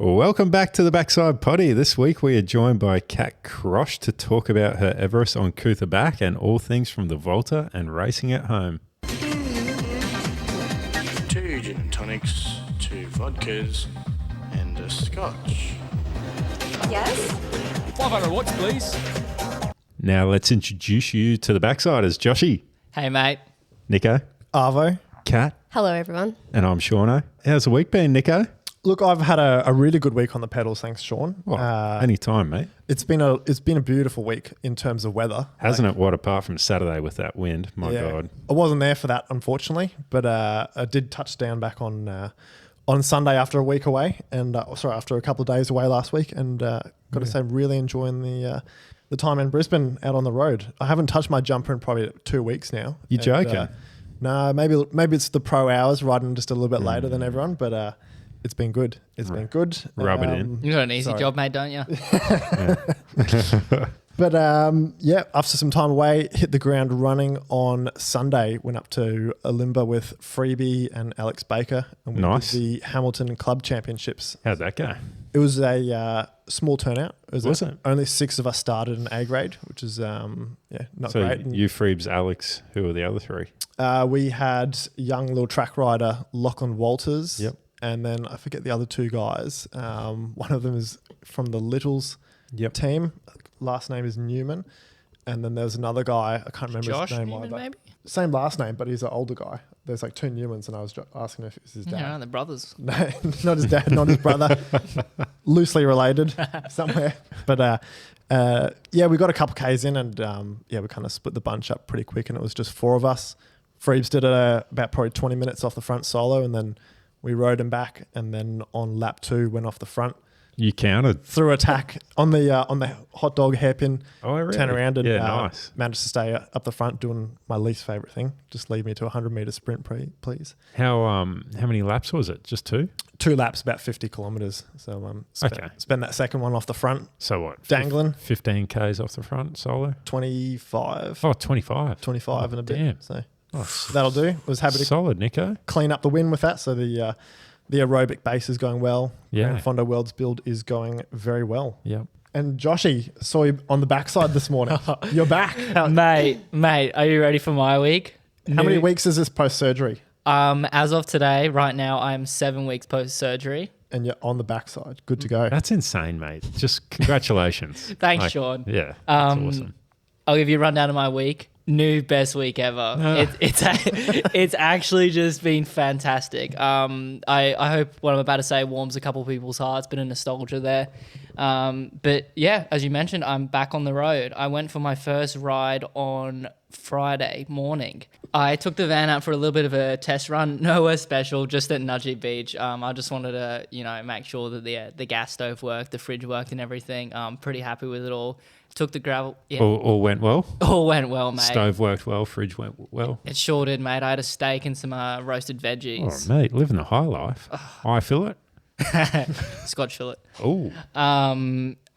Welcome back to the Backside Poddy. This week we are joined by Kat Krosch to talk about her Everest on Coot-tha back and all things from the Vuelta and racing at home. 2 gin and tonics, 2 vodkas, and a scotch. Yes? 500 watts, please. Now let's introduce you to the Backsiders. Joshy, Hey, mate. Nico, Arvo. Kat, Hello, everyone. and I'm Shauno. How's the week been, Nico? Look, I've had a really good week on the pedals, thanks, Sean. Anytime, mate. It's been a beautiful week in terms of weather, Hasn't it? What, apart from Saturday with that wind? My Yeah. God. I wasn't there for that, unfortunately, but I did touch down back on Sunday after a week away, and after a couple of days away last week, and got to say, really enjoying the time in Brisbane out on the road. I haven't touched my jumper in probably 2 weeks now. You joking? No, maybe it's the pro hours riding just a little bit later than everyone, but it's been good. It's been good. Rub it in. You got an easy job, mate, don't you? But after some time away, hit the ground running on Sunday. Went up to Alimba with Freebie and Alex Baker. And we Nice. did the Hamilton Club Championships. How'd that go? It was a small turnout. Was it? Only 6 of us started in A grade, which is not So great. And, you, Freebs, Alex, who were the other three? we had young little track rider Lachlan Walters. Yep. And then I forget the other 2 guys. One of them is from the Littles team. Last name is Newman. And then there's another guy. I can't remember Josh his name Newman, either. maybe? Same last name, but he's an older guy. There's like 2 Newmans, and I was asking if it's his dad. Yeah, the brothers. No, not his dad, not his brother. Loosely related somewhere. But we got a couple Ks in, and we kind of split the bunch up pretty quick, and it was just 4 of us. Freebs did it about probably 20 minutes off the front solo, and then we rode him back, and then on lap 2 went off the front. You counted. Through attack on the hot dog hairpin. Oh, really? Turn around and nice. managed to stay up the front doing my least favourite thing. Just lead me to a 100-metre sprint, please. How many laps was it? Just 2? 2 laps, about 50 kilometres. So spend that second one off the front, So what? dangling, 15 Ks off the front solo? 25. Oh, 25. 25 and a bit. damn. So Oh, that'll do. Was happy to solid, Nico. clean up the win with that. So the aerobic base is going well. Yeah. Grand Fondo Worlds build is going very well. Yep. And Joshy, saw you on the backside this morning. You're back. How Mate, are you ready for my week? many weeks is this post-surgery? As of today, right now, I'm 7 weeks post-surgery. And you're on the backside. Good to go. That's insane, mate. Just congratulations. Thanks, Sean. Yeah, that's awesome. I'll give you a rundown of my week. New best week ever. It's actually just been fantastic. I hope what I'm about to say warms a couple people's hearts. Bit of nostalgia there. But yeah, as you mentioned, I'm back on the road. I went for my first ride on Friday morning. I took the van out for a little bit of a test run. Nowhere special, just at Nudgee Beach. I just wanted to, make sure that the gas stove worked, the fridge worked and everything. I'm pretty happy with it all. Took the gravel. Yeah. All went well? All went well, mate. Stove worked well, fridge went well. It sure did, mate. I had a steak and some roasted veggies. Oh, mate, living the high life. I feel it. Scotch fillet. Oh,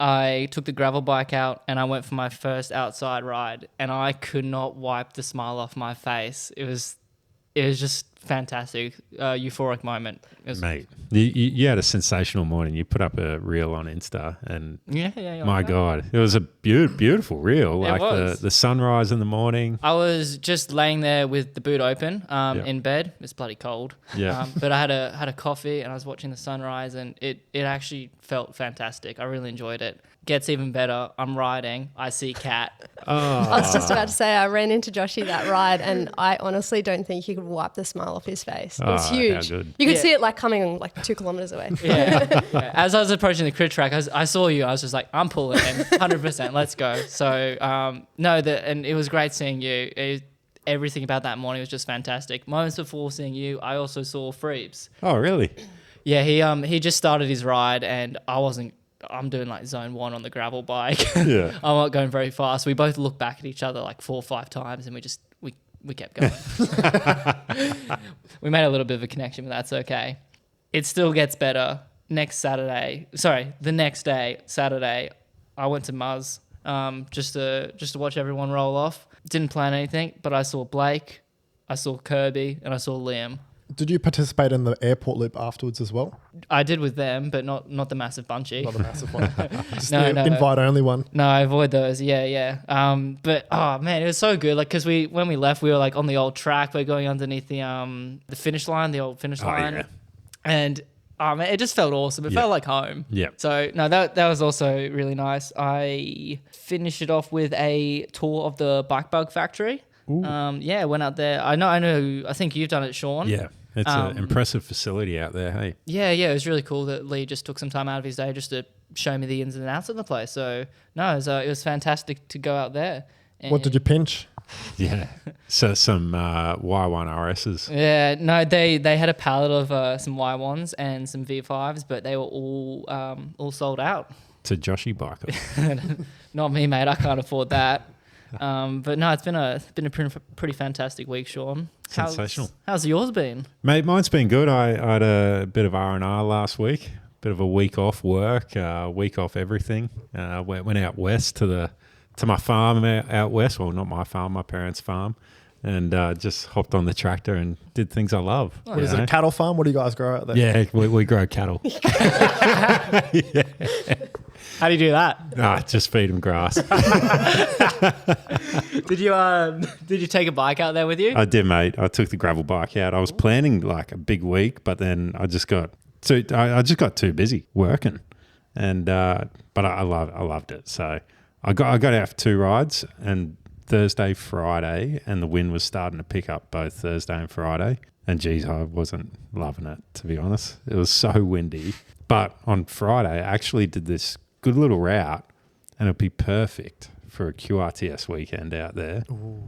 I took the gravel bike out and I went for my first outside ride, and I could not wipe the smile off my face. It was just fantastic, euphoric moment. mate, you had a sensational morning. You put up a reel on Insta, and Yeah. my God, it was a beautiful reel. It Like was. the sunrise in the morning. I was just laying there with the boot open, in bed. It's bloody cold. Yeah. But I had a coffee and I was watching the sunrise, and it actually felt fantastic. I really enjoyed it. Gets even better. I'm riding. I see Kat. I was just about to say, I ran into Joshy that ride, and I honestly don't think he could wipe the smile off his face. It was how huge. good. You could Yeah. see it like coming like 2 kilometres away. Yeah. As I was approaching the crit track, I saw you. I was just like, I'm pulling in 100%. Let's go. So, and it was great seeing you. Everything about that morning was just fantastic. Moments before seeing you, I also saw Freebs. Oh, really? Yeah, he just started his ride, and I'm doing like zone 1 on the gravel bike. Yeah. I'm not going very fast. We both looked back at each other like 4 or 5 times, and we kept going. We made a little bit of a connection, but that's okay. It still gets better. The next day, Saturday, I went to Muzz just to watch everyone roll off. Didn't plan anything, but I saw Blake, I saw Kirby, and I saw Liam. Did you participate in the airport loop afterwards as well? I did with them, but not the massive bunchie. Not a massive one. Just No, the no. invite only one. No, I avoid those. Yeah. But oh man, it was so good. Like, cause when we left, we were like on the old track. We're going underneath the finish line, the old finish line, yeah. and man, it just felt awesome. It felt like home. Yeah. So no, that was also really nice. I finished it off with a tour of the Bike Bug factory. Yeah, went out there. I know. I think you've done it, Sean. Yeah. It's an impressive facility out there, hey? Yeah, it was really cool that Lee just took some time out of his day just to show me the ins and outs of the place. So, no, it was fantastic to go out there. What did you pinch? Yeah. So some Y1 RSs. Yeah, no, they had a pallet of some Y1s and some V5s, but they were all sold out. To Joshy biker. Not me, mate. I can't afford that. But no, it's been a pretty fantastic week, Sean. Sensational. How's yours been? Mate, mine's been good. I had a bit of R&R last week, bit of a week off work, week off everything. Went out west to my farm out west. Well, not my farm, my parents' farm. And just hopped on the tractor and did things I love. What is it, a cattle farm? What do you guys grow out there? Yeah, we grow cattle. Yeah. How do you do that? Just feed them grass. Did you take a bike out there with you? I did, mate. I took the gravel bike out. I was planning like a big week, but then I just got too busy working, and but I loved it. So I got out for 2 rides, and Thursday, Friday, and the wind was starting to pick up both Thursday and Friday. And geez, I wasn't loving it, to be honest. It was so windy. But on Friday, I actually did this good little route, and it'd be perfect for a QRTS weekend out there. Ooh.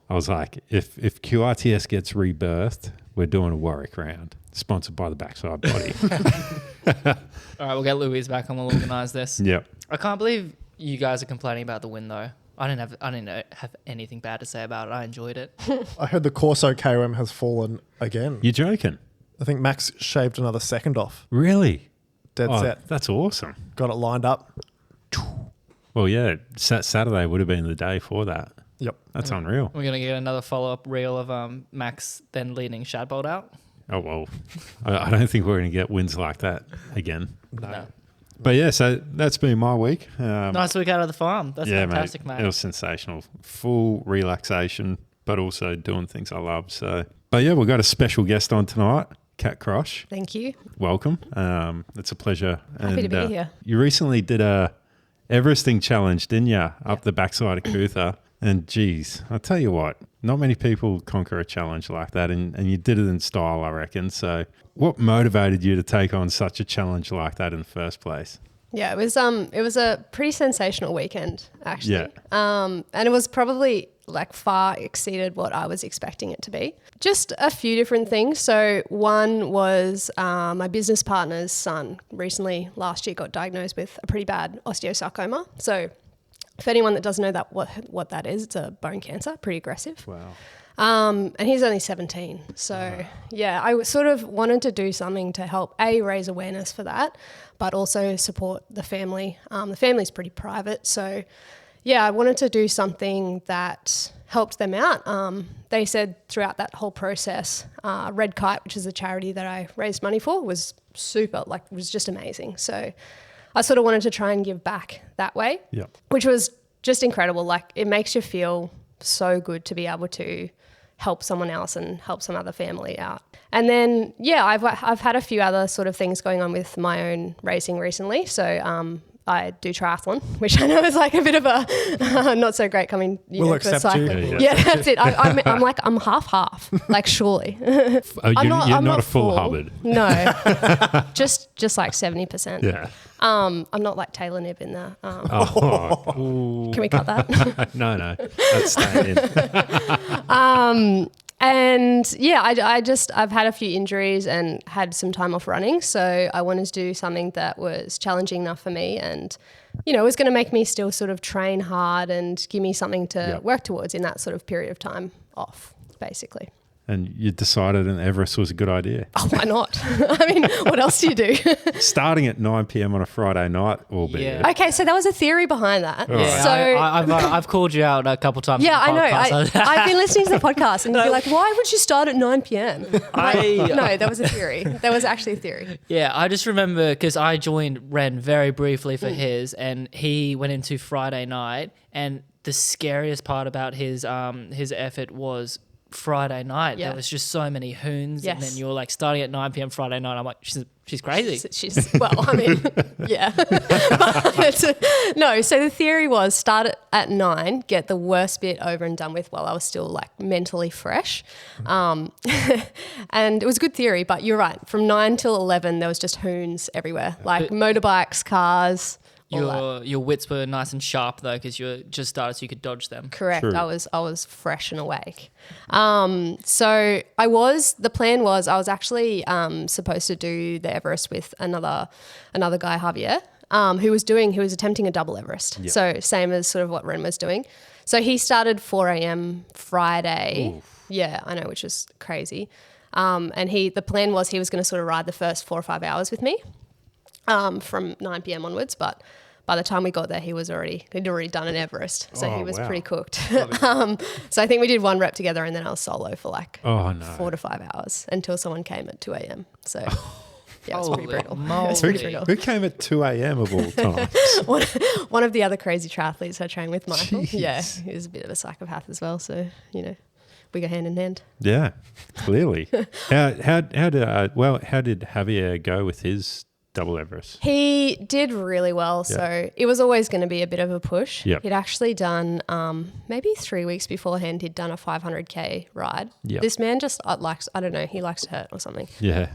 I was like, if QRTS gets rebirthed, we're doing a Warwick round, sponsored by the Backside Poddy. All right, we'll get Louise back and we'll organise this. Yep. I can't believe you guys are complaining about the wind though. I didn't have anything bad to say about it. I enjoyed it. I heard the Corso KOM has fallen again. You're joking? I think Max shaved another second off. Really? Dead set. That's awesome. Got it lined up. Well, yeah, Saturday would have been the day for that. Yep. That's unreal. We're going to get another follow-up reel of Max then leading Shadbolt out. Oh, well, I don't think we're going to get wins like that again. No. But yeah, so that's been my week. Nice week out of the farm. That's fantastic, mate. It was sensational. Full relaxation, but also doing things I love. So, but yeah, we've got a special guest on tonight, Kat Krosch. Thank you. Welcome. It's a pleasure. Happy to be here. You recently did a Everesting challenge, didn't you? Up the backside of Coot-tha. And geez, I'll tell you what, not many people conquer a challenge like that, and you did it in style, I reckon. So what motivated you to take on such a challenge like that in the first place? Yeah, it was a pretty sensational weekend, actually. Yeah. And it was probably like far exceeded what I was expecting it to be. Just a few different things. So one was my business partner's son recently last year got diagnosed with a pretty bad osteosarcoma. So for anyone that doesn't know what that is, it's a bone cancer, pretty aggressive. Wow. And he's only 17. So yeah, I sort of wanted to do something to help raise awareness for that, but also support the family. The family's pretty private. So yeah, I wanted to do something that helped them out. They said throughout that whole process, Red Kite, which is a charity that I raised money for, was super, it was just amazing. So I sort of wanted to try and give back that way, which was just incredible. Like, it makes you feel so good to be able to help someone else and help some other family out. And then, yeah, I've had a few other sort of things going on with my own racing recently. So I do triathlon, which I know is like a bit of a not so great coming. We'll accept you. Yeah, that's it. I'm half. Like, surely. You're not a full Hubbard. No, just like 70%. Yeah. I'm not like Taylor Nibb in there. Can we cut that? No, that's staying in. And yeah, I've had a few injuries and had some time off running. So I wanted to do something that was challenging enough for me and, was going to make me still sort of train hard and give me something to work towards in that sort of period of time off, basically. and you decided an Everest was a good idea. Oh, why not? I mean, what else do you do? Starting at 9 p.m. on a Friday night, albeit. Yeah. Okay, so there was a theory behind that. Yeah, So I've called you out a couple times. yeah, I on the know. podcast. I've been listening to the podcast, and you'd be like, "Why would you start at 9 p.m.?" No, there was a theory. There was actually a theory. Yeah, I just remember because I joined Ren very briefly for his, and he went into Friday night, and the scariest part about his effort was Friday night. Yeah. There was just so many hoons, and Yes. then you're like starting at 9 p.m. Friday night. I'm like, she's crazy. She's well, I mean, yeah. But, no, so the theory was start at 9, get the worst bit over and done with while I was still like mentally fresh. And it was a good theory, but you're right. From 9 till 11, there was just hoons everywhere, like motorbikes, cars. all that. Your wits were nice and sharp though, because you were just started, so you could dodge them. Correct. True. I was fresh and awake. So the plan was I was actually supposed to do the Everest with another guy, Javier, who was attempting a double Everest. Yep. So same as sort of what Ren was doing. So he started 4 a.m. Friday. Oof. Yeah, I know, which was crazy. And the plan was he was going to sort of ride the first 4 or 5 hours with me from 9 p.m. onwards, but by the time we got there, he'd already done an Everest, so Oh, he was wow. pretty cooked. So I think we did one rep together, and then I was solo for like Oh, no. 4 to 5 hours until someone came at 2 a.m. So yeah, it was pretty Holy brutal. moly. It was pretty brutal. Who came at 2 a.m. of all times? One of the other crazy triathletes I trained with, Michael. Jeez. Yeah, he was a bit of a psychopath as well. So we go hand in hand. Yeah, clearly. How did Javier go with his double Everest? He did really well. Yeah. So it was always going to be a bit of a push. Yep. He'd actually done, maybe 3 weeks beforehand, he'd done a 500K ride. Yep. This man just likes, I don't know, he likes to hurt or something. Yeah.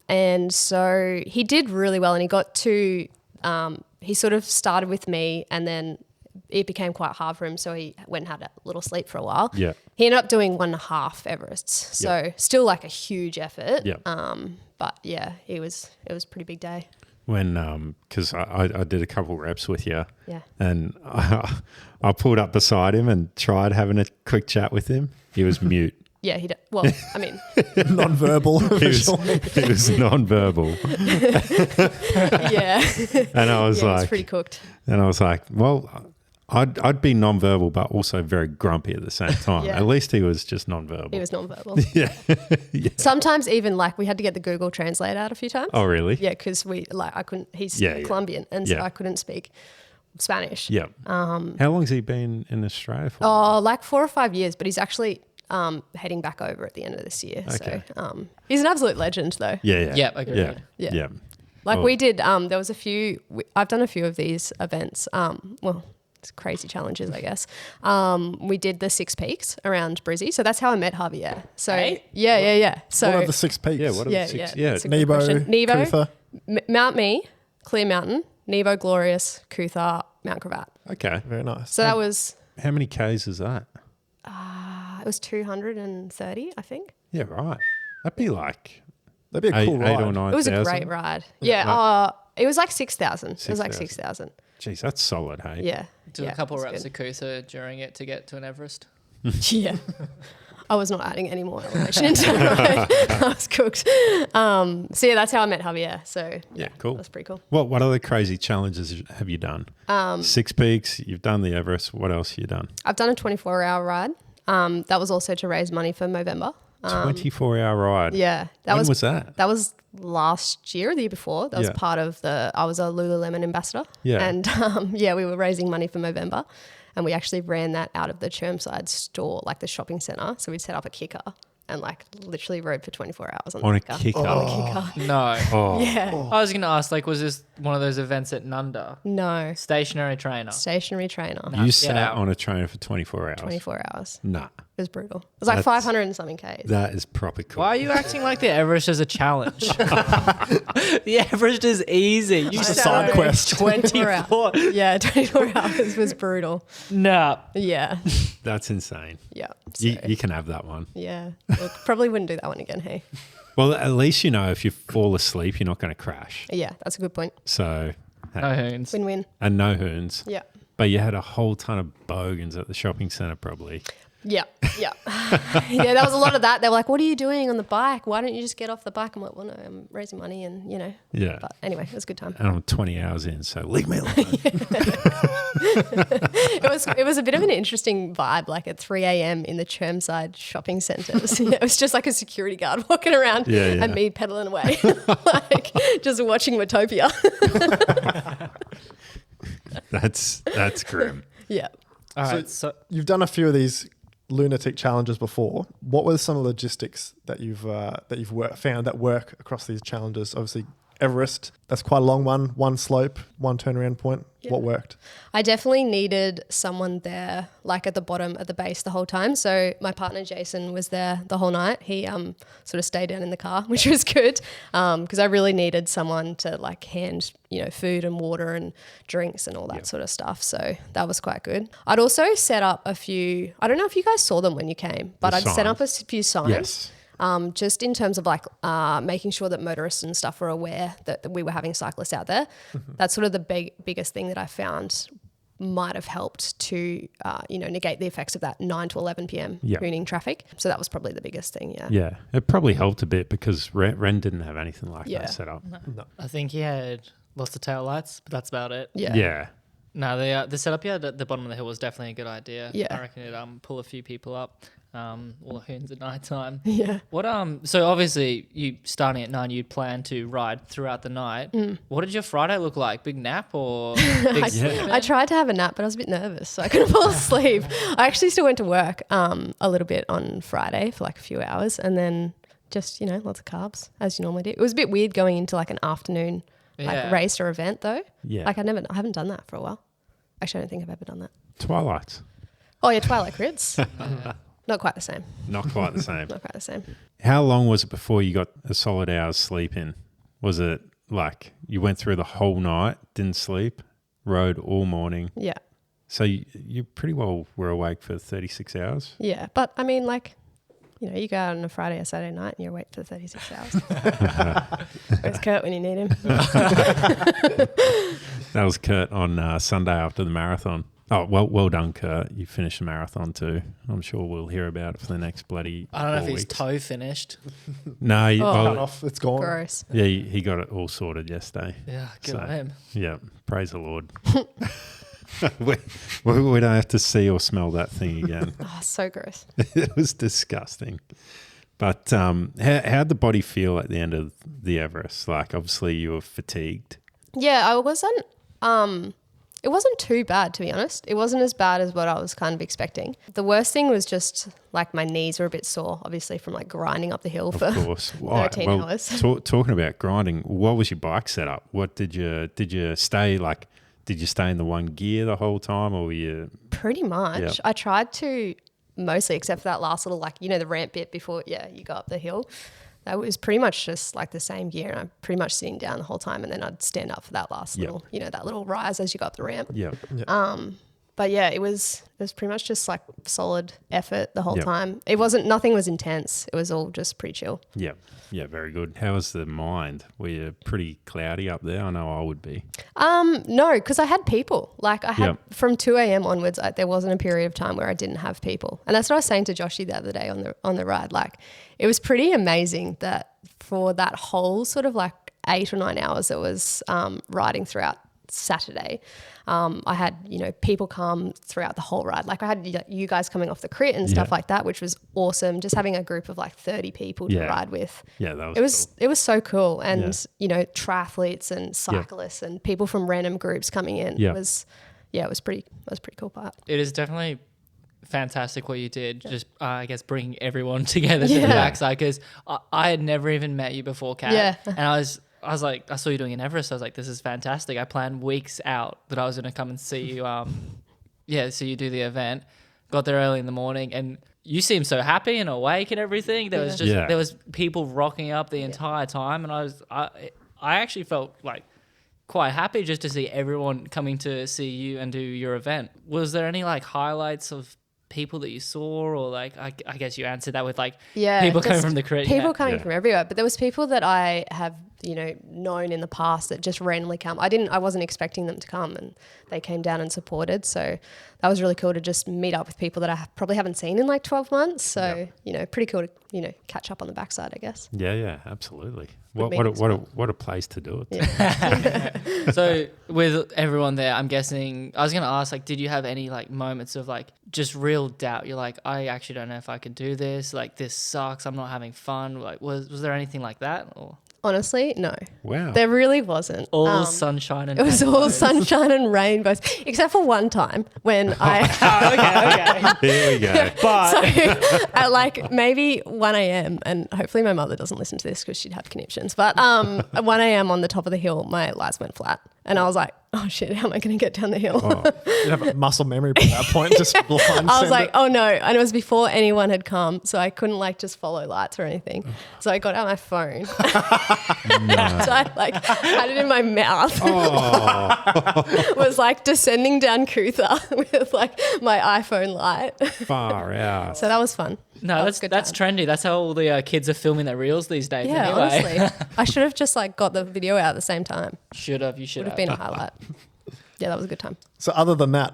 And so he did really well, and he got to, he sort of started with me, and then it became quite hard for him. So he went and had a little sleep for a while. Yeah. He ended up doing 1.5 Everests. So still like a huge effort. Yeah. But yeah, it was a pretty big day. When, because I did a couple reps with you. Yeah. And I pulled up beside him and tried having a quick chat with him. He was mute. Yeah, he did. Well, I mean, Non-verbal. He was non-verbal. yeah. And I was Yeah, like, it's pretty cooked. and I was like, well, I'd be non-verbal, but also very grumpy at the same time. Yeah. At least he was just non-verbal. He was non-verbal. Yeah. Sometimes even like we had to get the Google Translate out a few times. Oh, really? Yeah, because I couldn't. He's Yeah, yeah. Colombian, and so Yeah. I couldn't speak Spanish. Yeah. How long's he been in Australia for? Oh, like 4 or 5 years, but he's actually heading back over at the end of this year. Okay. So he's an absolute legend, though. Yeah. Yeah, agreed. Yeah. Yeah. Yeah. Like Oh. we did. There was a few. I've done a few of these events. Well, it's crazy challenges, I guess. We did the 6 peaks around Brizzy, so that's how I met Javier. So Hey? yeah. So What are the 6 peaks? Yeah. What are yeah, the six? yeah, Yeah. that's a good Nebo, question. Nebo, Coot-tha. Mount Me, Clear Mountain, Nebo Glorious, Coot-tha, Mount Cravat. Okay. Very nice. So that was How many Ks is that? it was 230, I think. Yeah, right. That'd be like That'd be a eight, cool eight ride. or 9,000. It was a great ride. Yeah, it was like 6,000. It was like 6,000. Jeez, that's solid, hey? Yeah. Do yeah, a couple it was reps good. of Coot-tha during it to get to an Everest. Yeah. I was not adding any more elevation into it. I was cooked. So yeah, that's how I met Javier. So Yeah, cool. That's pretty cool. What other crazy challenges have you done? 6 peaks, you've done the Everest. What else have you done? I've done a 24-hour ride. That was also to raise money for Movember. 24-hour ride. Yeah. When was that? That was last year or the year before. That was Yeah. part of I was a Lululemon ambassador. Yeah. And we were raising money for Movember. And we actually ran that out of the Chermside store, like the shopping centre. So we'd set up a kicker and like literally rode for 24 hours on On the a kicker? On a kicker. No. Oh, Yeah. I was going to ask, like, was this one of those events at Nunda? No. Stationary trainer. Stationary trainer. you sat out. on a trainer for 24 hours. 24 hours. Nah, It was brutal. It was like That's- 500 and something Ks. that is proper cool. Why are you acting like the Everest is a challenge? The Everest is easy. You Just a sat side on quest. 24. Yeah, 24 hours was brutal. Nah. Yeah. That's insane. Yeah. So, You can have that one. yeah. Look, probably wouldn't do that one again, hey? Well, at least you know if you fall asleep, you're not going to crash. Yeah, that's a good point. So, No hoons. Win-win. and no hoons. Yeah. But you had a whole ton of bogans at the shopping centre, probably. Yeah. Yeah. Yeah, there was a lot of that. They were like, what are you doing on the bike? Why don't you just get off the bike? I'm like, well, no, I'm raising money and, you know. Yeah. But anyway, it was a good time. And I'm 20 hours in, so leave me alone. It was a bit of an interesting vibe, like at 3 a.m. in the Chermside shopping centres. It was just like a security guard walking around and me pedaling away, like just watching Watopia. That's grim. Yeah. All right. So You've done a few of these lunatic challenges before. What were some of the logistics that you've found that work across these challenges? Obviously, Everest, that's quite a long one slope, one turnaround point. Yeah. What worked? I definitely needed someone there, like at the bottom, at the base the whole time. So my partner Jason was there the whole night. He sort of stayed down in the car, which was good, because I really needed someone to like hand, you know, food and water and drinks and all that sort of stuff. So that was quite good. I'd also set up a few, I don't know if you guys saw them when you came, but I'd set up a few signs. Yes. Just in terms of like making sure that motorists and stuff were aware that we were having cyclists out there. That's sort of the biggest thing that I found might have helped to, negate the effects of that 9 to 11 p.m. hooning traffic. So that was probably the biggest thing, Yeah, it probably helped a bit because Ren didn't have anything like that set up. No. I think he had lots of tail lights, but that's about it. Yeah. No, the setup here at the bottom of the hill was definitely a good idea. Yeah. I reckon it pull a few people up. All the hoons at night time. Yeah. What so obviously you starting at 9, you'd plan to ride throughout the night. What did your Friday look like? Big nap or big sleep? I tried to have a nap, but I was a bit nervous, so I couldn't fall asleep. I actually still went to work a little bit on Friday for like a few hours, and then just, lots of carbs as you normally do. It was a bit weird going into like an afternoon like race or event though. Yeah. Like I haven't done that for a while. Actually, I don't think I've ever done that. Twilights. Oh yeah, Twilight Crits. Not quite the same. Not quite the same. Not quite the same. How long was it before you got a solid hour's sleep in? Was it like you went through the whole night, didn't sleep, rode all morning? Yeah. So you pretty well were awake for 36 hours? Yeah. But I mean, like, you go out on a Friday or Saturday night and you're awake for 36 hours. Where's Kurt when you need him? That was Kurt on Sunday after the marathon. Oh, well done, Kurt. You finished the marathon too. I'm sure we'll hear about it for the next bloody I don't know 4 if his weeks. toe finished. No, Cut off, it's gone. Gross. yeah, he got it all sorted yesterday. Yeah, good So, on him. Yeah, praise the Lord. we don't have to see or smell that thing again. Oh, so gross. It was disgusting. But how'd the body feel at the end of the Everest? Like, obviously you were fatigued. Yeah, I wasn't. It wasn't too bad, to be honest. It wasn't as bad as what I was kind of expecting. The worst thing was just like my knees were a bit sore, obviously from like grinding up the hill for Of course. 13 hours. Talking about grinding, what was your bike setup? What did you stay like? Did you stay in the one gear the whole time, or were you? Pretty much. Yep. I tried to mostly, except for that last little the ramp bit before you go up the hill. That was pretty much just like the same gear, and I'm pretty much sitting down the whole time, and then I'd stand up for that last little, that little rise as you go up the ramp. Yeah. But yeah, it was pretty much just like solid effort the whole time. Nothing was intense. It was all just pretty chill. Yeah. Yeah, very good. How was the mind? Were you pretty cloudy up there? I know I would be. No, because I had people. Like I had from 2 a.m. onwards, there wasn't a period of time where I didn't have people. And that's what I was saying to Joshy the other day on the ride. Like it was pretty amazing that for that whole sort of like 8 or 9 hours that was riding throughout Saturday, I had people come throughout the whole ride. Like I had you guys coming off the crit and stuff like that, which was awesome. Just having a group of like 30 people to ride with. Yeah, that was it was so cool. And triathletes and cyclists and people from random groups coming in. It was pretty cool part. It is definitely fantastic what you did. Just I guess bringing everyone together to the backside, because I had never even met you before, Kat. And I was like, I saw you doing an Everest. I was like, this is fantastic. I planned weeks out that I was going to come and see you. See you do the event. Got there early in the morning, and you seemed so happy and awake and everything. There was there was people rocking up the entire time, and I actually felt like quite happy just to see everyone coming to see you and do your event. Was there any like highlights of people that you saw, or like I guess you answered that with like Yeah, people coming just from the career. people Yeah. coming from everywhere. But there was people that I have, known in the past that just randomly come. I wasn't expecting them to come, and they came down and supported. So that was really cool to just meet up with people that I probably haven't seen in like 12 months. So pretty cool to catch up on the backside, I guess. Yeah, absolutely. Good What a place to do it. Yeah. So with everyone there, I'm guessing I was gonna ask, like, did you have any like moments of like just real doubt? You're like, I actually don't know if I can do this. Like, this sucks. I'm not having fun. Like, was there anything like that? Or Honestly, no. Wow. There really wasn't. all sunshine and It was all rainbows? sunshine and rainbows, except for one time when I. Okay. Here we go. But So at like maybe 1 a.m. and hopefully my mother doesn't listen to this because she'd have conniptions. But at 1 a.m. on the top of the hill, my lights went flat, and I was like, "Oh shit, how am I going to get down the hill?" You have a muscle memory by that point, just blind. I was like, "Oh no!" And it was before anyone had come, so I couldn't like just follow lights or anything. So I got out my phone, so I like had it in my mouth. Was like descending down Coot-tha with like my iPhone light. Far out. So that was fun. no, That that's was a good that's time. trendy. That's how all the kids are filming their reels these days. Yeah, anyway. honestly, I should have just like got the video out at the same time. You should Would have been a highlight. Yeah, that was a good time. So other than that,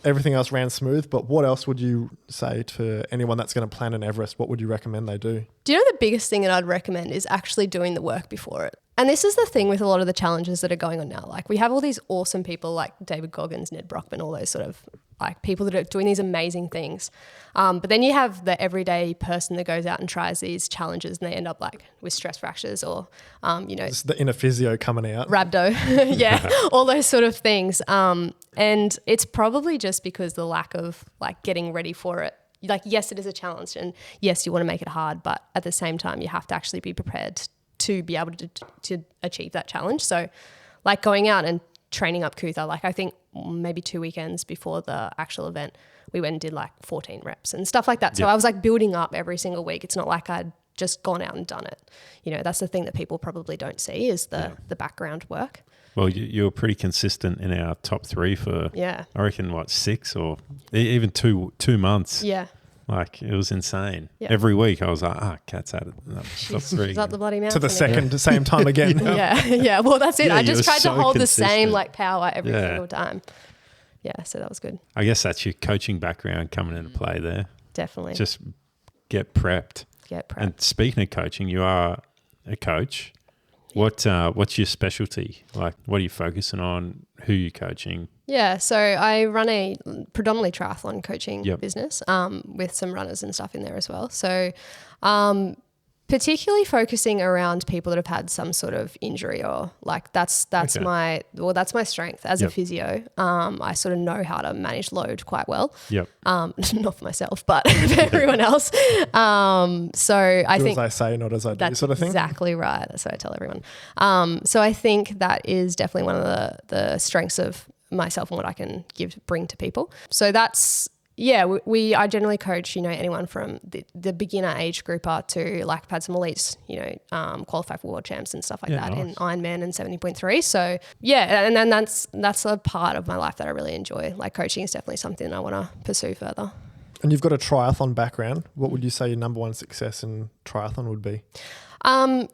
everything else ran smooth. But what else would you say to anyone that's going to plan an Everest? What would you recommend they do? Do you know the biggest thing that I'd recommend is actually doing the work before it? And this is the thing with a lot of the challenges that are going on now. Like we have all these awesome people like David Goggins, Ned Brockman, all those sort of like people that are doing these amazing things. But then you have the everyday person that goes out and tries these challenges and they end up like with stress fractures or, It's the inner physio coming out. rhabdo, yeah, all those sort of things. And it's probably just because the lack of like getting ready for it. Like, yes, it is a challenge and yes, you want to make it hard, but at the same time, you have to actually be prepared to be able to achieve that challenge. So like going out and training up Coot-tha, like I think maybe 2 weekends before the actual event, we went and did like 14 reps and stuff like that. So I was like building up every single week. It's not like I'd just gone out and done it. That's the thing that people probably don't see is the background work. Well, you were pretty consistent in our top 3 for, I reckon, 6 or even 2 months. Yeah. Like, it was insane. Yeah. Every week I was like, Kat's at it. Top 3. She's up the bloody mountain. To the second, same time again. Yeah. Well, that's it. Yeah, I you just were tried to so hold the consistent. same like power every Yeah. single time. Yeah. So that was good. I guess that's your coaching background coming into play there. Definitely. Just get prepped. Get prepped. And speaking of coaching, you are a coach. What's your specialty? Like, what are you focusing on? Who are you coaching? Yeah, so I run a predominantly triathlon coaching Yep. business with some runners and stuff in there as well. So particularly focusing around people that have had some sort of injury or like that's Okay. that's my strength as Yep. a physio. I sort of know how to manage load quite well. Yep. Not for myself, but for everyone else. So I Do think as I say, not as I do, that's sort of thing. exactly right. That's what I tell everyone. So I think that is definitely one of the strengths of myself and what I can bring to people. So that's, I generally coach, anyone from the beginner age group up to like I've had some elites, qualify for world champs and stuff like that in Ironman and 70.3. So and then that's a part of my life that I really enjoy. Like coaching is definitely something I want to pursue further. And you've got a triathlon background. What would you say your number one success in triathlon would be?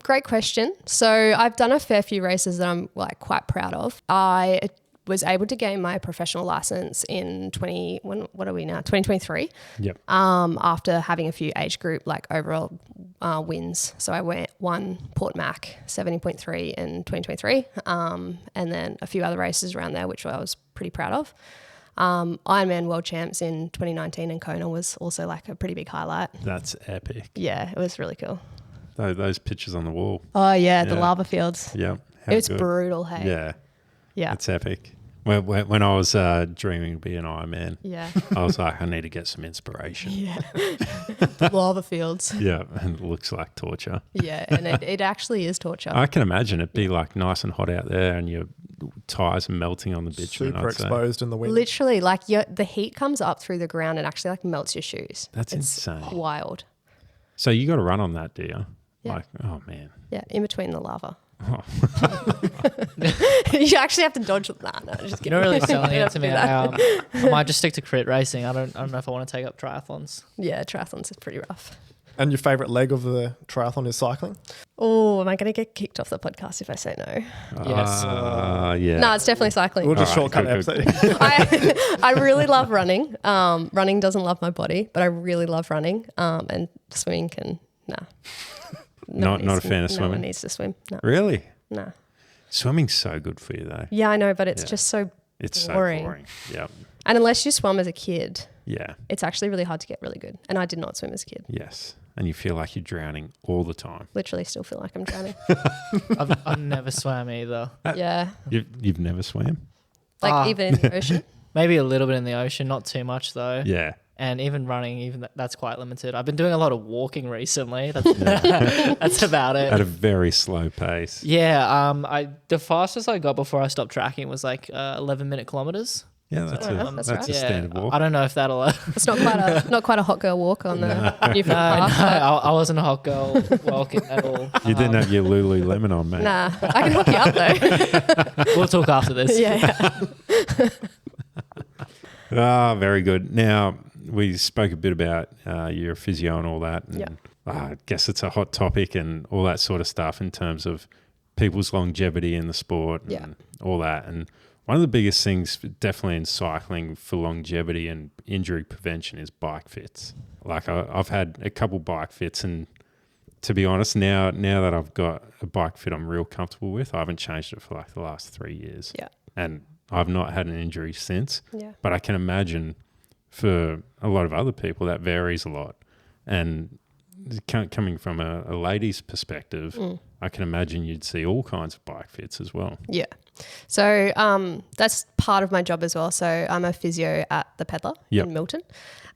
Great question. So I've done a fair few races that I'm like quite proud of. I was able to gain my professional license in 2023. Yep. After having a few age group like overall wins. So I won Port Mac 70.3 in 2023, and then a few other races around there, which I was pretty proud of. Ironman World Champs in 2019 in Kona was also like a pretty big highlight. That's epic. Yeah, it was really cool. Those pictures on the wall. Oh yeah, the Yeah. lava fields. Yep. It's brutal, hey. Yeah. Yeah. It's epic. When I was dreaming of being an Ironman, Yeah. I was like, I need to get some inspiration. Yeah. Lava fields. Yeah, and it looks like torture. Yeah, and it actually is torture. I can imagine it'd be like nice and hot out there and your tires are melting on the bitumen. Super I'd say. exposed in the wind. Literally, like the heat comes up through the ground and actually like melts your shoes. That's It's insane. wild. So you got to run on that, do you? Yeah. Like, oh man. Yeah, in between the lava. You actually have to dodge that. No, just You're kidding. not really selling You it have to do me. that. I might just stick to crit racing. I don't know if I want to take up triathlons. Yeah, triathlons is pretty rough. And your favourite leg of the triathlon is cycling? Oh, am I going to get kicked off the podcast if I say no? Yes. Yeah. No, it's definitely cycling. We'll just All right, shortcut the good, episode. I really love running. Running doesn't love my body, but I really love running. And swimming can, nah. Not a fan of No swimming? one needs to swim. No. Really? No. Swimming's so good for you, though. Yeah, I know, but it's Yeah. just so It's boring. so boring. Yep. And unless you swum as a kid, Yeah. it's actually really hard to get really good. And I did not swim as a kid. Yes. And you feel like you're drowning all the time. Literally still feel like I'm drowning. I've never swam either. Yeah. You've never swam? Like even in the ocean. Maybe a little bit in the ocean, not too much though. Yeah. And even running, that's quite limited. I've been doing a lot of walking recently. That's about it. At a very slow pace. Yeah, the fastest I got before I stopped tracking was like 11-minute kilometers. Yeah, that's That's a right. standard walk. I don't know if that'll. It's not quite a hot girl walk on the Newfoundland No, path. I wasn't a hot girl walking at all. You didn't have your Lululemon on, mate. Nah, I can hook you up though. We'll talk after this. yeah. Very good. Now, we spoke a bit about your physio and all that. And Yeah. I guess it's a hot topic and all that sort of stuff in terms of people's longevity in the sport and Yeah. all that. And one of the biggest things definitely in cycling for longevity and injury prevention is bike fits. Like I've had a couple bike fits, and to be honest, now that I've got a bike fit I'm real comfortable with, I haven't changed it for like the last 3 years. Yeah. And I've not had an injury since. Yeah. But I can imagine for a lot of other people that varies a lot. And coming from a lady's perspective, I can imagine you'd see all kinds of bike fits as well. Yeah. So that's part of my job as well. So I'm a physio at the Peddler Yep. in Milton.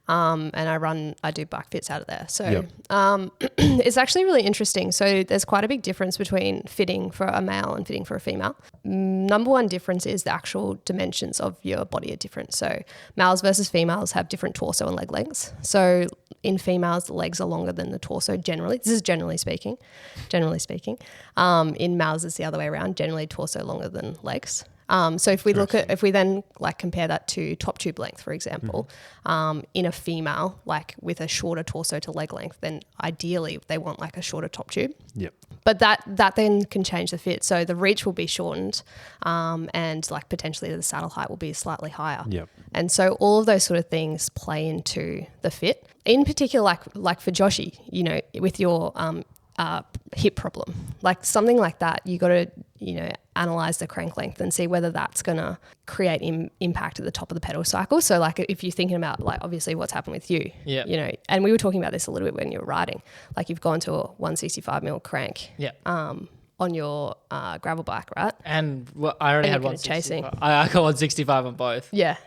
And I do bike fits out of there. So Yep. it's actually really interesting. So there's quite a big difference between fitting for a male and fitting for a female. Number one difference is the actual dimensions of your body are different. So males versus females have different torso and leg lengths. So in females, the legs are longer than the torso generally. This is generally speaking. In males, it's the other way around. Generally, torso longer than legs. So if we then like compare that to top tube length, for example, in a female, like with a shorter torso to leg length, then ideally they want like a shorter top tube. Yep. But that then can change the fit. So the reach will be shortened, and like potentially the saddle height will be slightly higher. Yep. And so all of those sort of things play into the fit. In particular, like for Joshy, with your hip problem, like something like that, you got to analyze the crank length and see whether that's going to create impact at the top of the pedal cycle. So like if you're thinking about like obviously what's happened with you, and we were talking about this a little bit when you were riding, like you've gone to a 165mm crank on your gravel bike, right? And I already And had you're gonna chasing. 165. I got 165 on both. Yeah.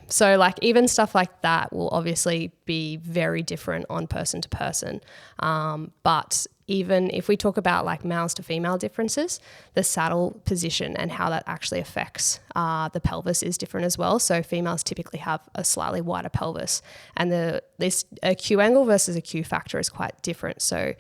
So like even stuff like that will obviously be very different on person to person. But even if we talk about like males to female differences, the saddle position and how that actually affects the pelvis is different as well. So females typically have a slightly wider pelvis, and a Q angle versus a Q factor is quite different. So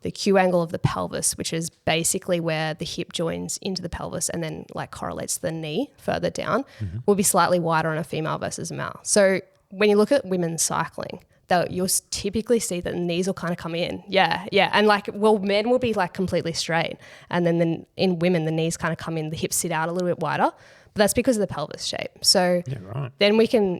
the Q angle of the pelvis, which is basically where the hip joins into the pelvis and then like correlates to the knee further down, will be slightly wider on a female versus a male. So when you look at women's cycling, you'll typically see that the knees will kind of come in. Yeah. And men will be like completely straight. And then in women, the knees kind of come in, the hips sit out a little bit wider. But that's because of the pelvis shape. So then we can,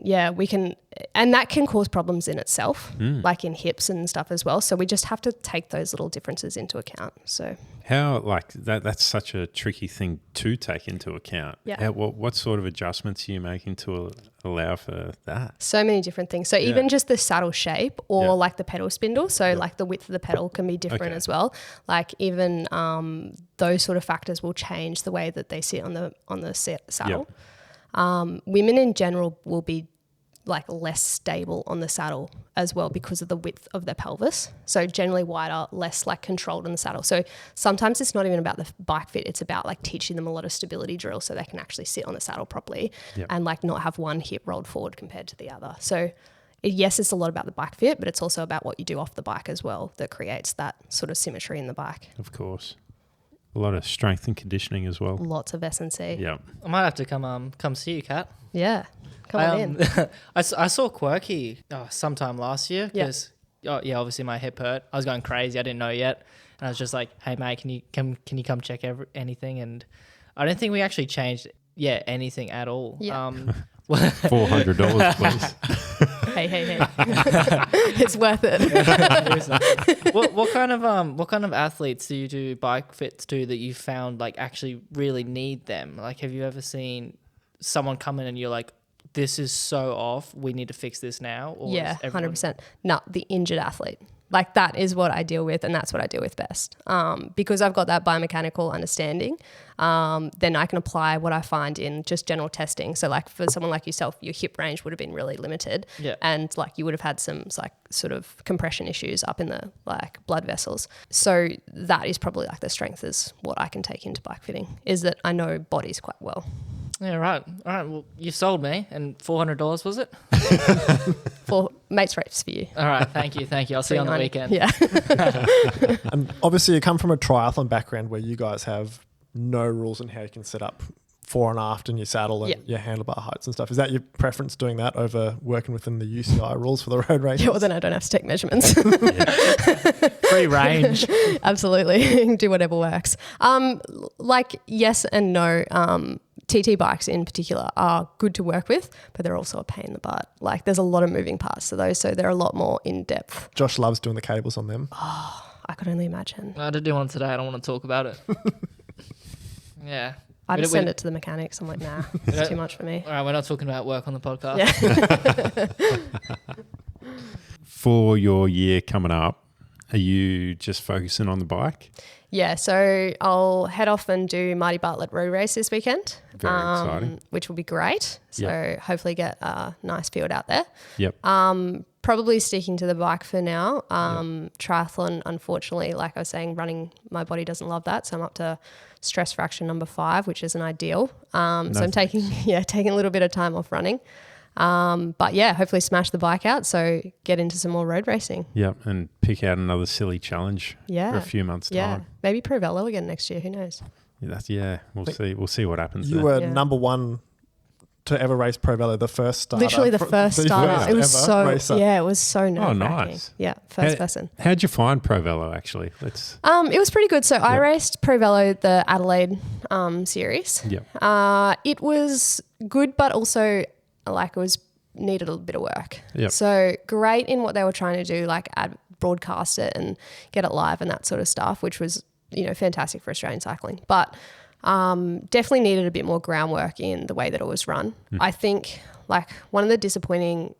and that can cause problems in itself, like in hips and stuff as well. So we just have to take those little differences into account. So how that's such a tricky thing to take into account. Yeah. What sort of adjustments are you making to allow for that? So many different things. So even just the saddle shape or like the pedal spindle. So like the width of the pedal can be different as well. Like even those sort of factors will change the way that they sit on the saddle. Yep. Women in general will be like less stable on the saddle as well because of the width of their pelvis. So generally wider, less like controlled on the saddle. So sometimes it's not even about the bike fit. It's about like teaching them a lot of stability drills so they can actually sit on the saddle properly and like not have one hip rolled forward compared to the other. So yes, it's a lot about the bike fit, but it's also about what you do off the bike as well that creates that sort of symmetry in the bike. Of course. A lot of strength and conditioning as well. Lots of S&C. Yeah. I might have to come see you, Kat. Yeah. Come on in. I saw Quirky sometime last year because obviously my hip hurt. I was going crazy. I didn't know yet, and I was just like, "Hey mate, can you come check anything?" And I don't think we actually changed anything at all. Yeah. $400, please. Hey. It's worth it. what kind of athletes do you do bike fits to that you found like actually really need them? Like, have you ever seen someone come in and you're like, this is so off, we need to fix this now? Or Yeah, 100%. No, the injured athlete. Like that is what I deal with, and that's what I deal with best. Because I've got that biomechanical understanding, then I can apply what I find in just general testing. So like for someone like yourself, your hip range would have been really limited, and like you would have had some like sort of compression issues up in the like blood vessels. So that is probably like the strength is what I can take into bike fitting, is that I know bodies quite well. Yeah, right. All right. Well, you've sold me, and $400 was it? For mates rates for you. All right. Thank you. I'll see you on the weekend. Yeah. And obviously you come from a triathlon background where you guys have no rules on how you can set up fore and aft in your saddle and your handlebar heights and stuff. Is that your preference, doing that over working within the UCI rules for the road race? Yeah, well, then I don't have to take measurements. Free range. Absolutely. Do whatever works. Like yes and no. TT bikes in particular are good to work with, but they're also a pain in the butt. Like there's a lot of moving parts to those, so they're a lot more in depth. Josh loves doing the cables on them. Oh, I could only imagine. I did do one today. I don't want to talk about it. Yeah. I just send it to the mechanics. I'm like, nah, it's too much for me. All right, we're not talking about work on the podcast. Yeah. For your year coming up, are you just focusing on the bike? Yeah, so I'll head off and do Marty Bartlett road race this weekend. Very exciting. Which will be great. So hopefully get a nice field out there. Yep. Probably sticking to the bike for now. Triathlon, unfortunately, like I was saying, running, my body doesn't love that. So I'm up to stress fracture number 5, which isn't ideal. So I'm taking a little bit of time off running. But yeah, hopefully smash the bike out. So get into some more road racing. Yep. And pick out another silly challenge for a few months' time. Maybe Pro Velo again next year. Who knows? We'll see. We'll see what happens. You were number 1 to ever race Pro Velo, the first starter. Literally the first starter. It was so nerve-wracking. Oh, nice. Yeah, first person. How'd you find Pro Velo actually? It was pretty good. So I raced Pro Velo, the Adelaide series. Yep. It was good, but also like needed a bit of work. Yep. So great in what they were trying to do, like broadcast it and get it live and that sort of stuff, which was, fantastic for Australian cycling. But definitely needed a bit more groundwork in the way that it was run. I think like one of the disappointing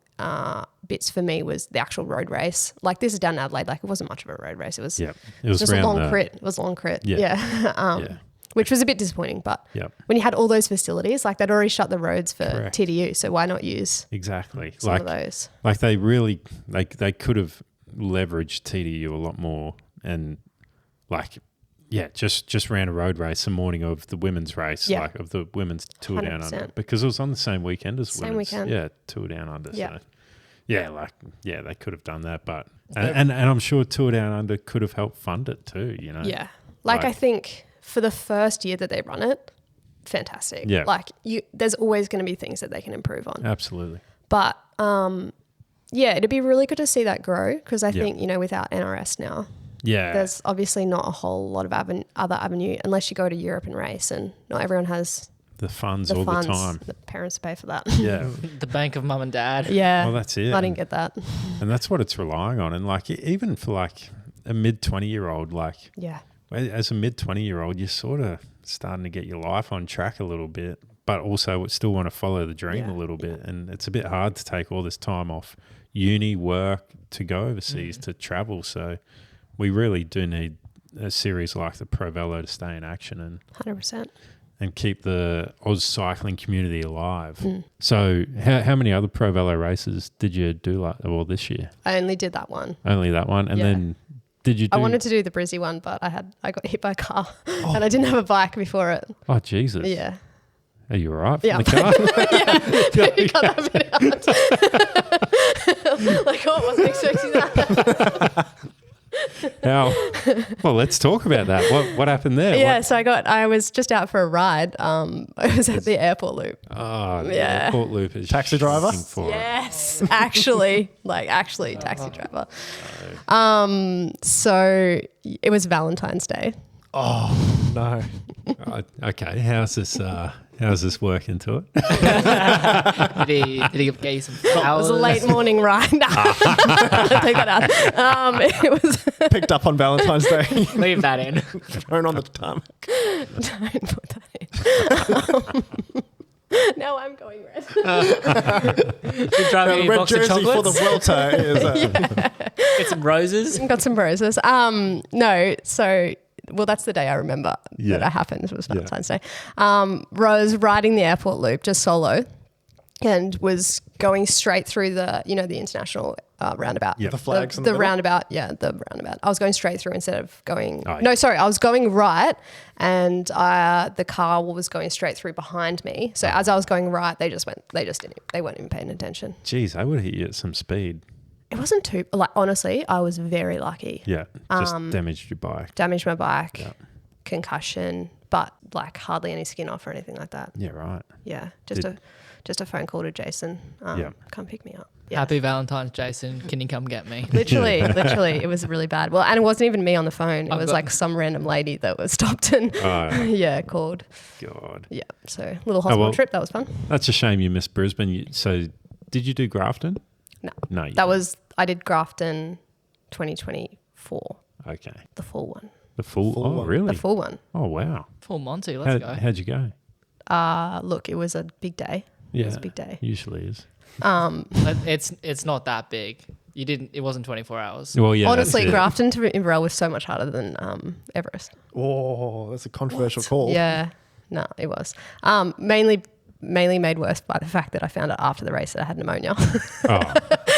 bits for me was the actual road race. Like this is down in Adelaide, like it wasn't much of a road race. It was just a long crit. It was a long crit. Yeah. Which was a bit disappointing, but when you had all those facilities, like they'd already shut the roads for TDU, so why not use some of those? Like they really, they could have leveraged TDU a lot more and just ran a road race the morning of the women's race, like of the women's Tour 100%. Down Under, because it was on the same weekend as women's. Tour Down Under. So they could have done that, but and I'm sure Tour Down Under could have helped fund it too. Yeah, I think for the first year that they run it, fantastic. Yeah, there's always going to be things that they can improve on. Absolutely, but it'd be really good to see that grow because I think without NRS now. Yeah, there's obviously not a whole lot of other avenue unless you go to Europe and race, and not everyone has the funds all the time. The parents pay for that. Yeah, the bank of mum and dad. Yeah, well that's it. I didn't get that, and that's what it's relying on. And even for a mid 20-year-old, as a mid 20-year-old, you're sort of starting to get your life on track a little bit, but also still want to follow the dream a little bit. And it's a bit hard to take all this time off uni, work, to go overseas, to travel. So we really do need a series like the Pro Velo to stay in action and 100%. And keep the Oz cycling community alive. So how many other Pro Velo races did you do this year? I only did that one. Only that one? And then did you do... I wanted to do the Brizzy one, but I got hit by a car and I didn't have a bike before it. Oh, Jesus. Yeah. Are you all right from the car? You cut that bit out. I wasn't expecting that. How? Well, let's talk about that. What happened there? Yeah, What? so I was just out for a ride. I was at the airport loop. Oh, the Yeah. airport loop is Taxi driver? shocking for it. Yes, actually taxi driver. So it was Valentine's Day. Oh, no. Okay, how's this work into it? Did he get you some flowers? It was a late morning ride. No. Take that out. It was. Picked up on Valentine's Day. Leave that in. Thrown on the tarmac. Don't put that in. Now I'm going red. Did drive The a red box of jersey for the chocolates? Vuelta is... Get some roses. Got some roses. No, so that's the day I remember Yeah. that it happened. It was Valentine's Day. Rose riding the airport loop just solo, and was going straight through the international roundabout. Yeah. The flags in the the middle? roundabout. Yeah, the roundabout. I was going straight through instead of going. Oh, yeah. No, sorry, I was going right, and the car was going straight through behind me. So as I was going right, they weren't even paying attention. Jeez, I would hit you at some speed. It wasn't too honestly, I was very lucky. Yeah, just damaged your bike. Damaged my bike, Yeah. concussion, but hardly any skin off or anything like that. Yeah, right. Yeah, just a phone call to Jason. Yeah. Come pick me up. Yeah. Happy Valentine's, Jason. Can you come get me? Literally, it was really bad. Well, and it wasn't even me on the phone. It I've was got- like some random lady that was stopped and called. God. Yeah, so little hospital well- trip. That was fun. That's a shame you missed Brisbane. So did you do Grafton? No, No. you I did Grafton 2024, didn't. Okay. the full one. The full oh, one. really? The full one. Oh, wow. Full Monty, let's go. How'd you go? Look, it was a big day. Yeah. It was a big day. Usually is. It's not that big. It wasn't 24 hours. Well, yeah. Honestly, that's it. Grafton to Inverell was so much harder than Everest. Oh, that's a controversial call. Yeah, no, it was. Mainly made worse by the fact that I found out after the race that I had pneumonia. Oh,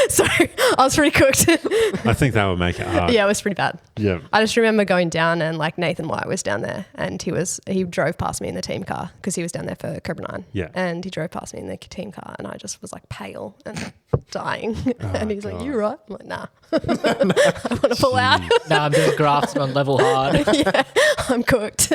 So I was pretty cooked. I think that would make it hard. Yeah, it was pretty bad. Yeah. I just remember going down and like Nathan White was down there and he drove past me in the team car because he was down there for Cobra 9. Yeah. And he drove past me in the team car and I just was like pale and dying. and he's like, God. "You right?" I'm like, "Nah." I want to pull out. No, I'm doing Grafton on level hard. Yeah, I'm cooked.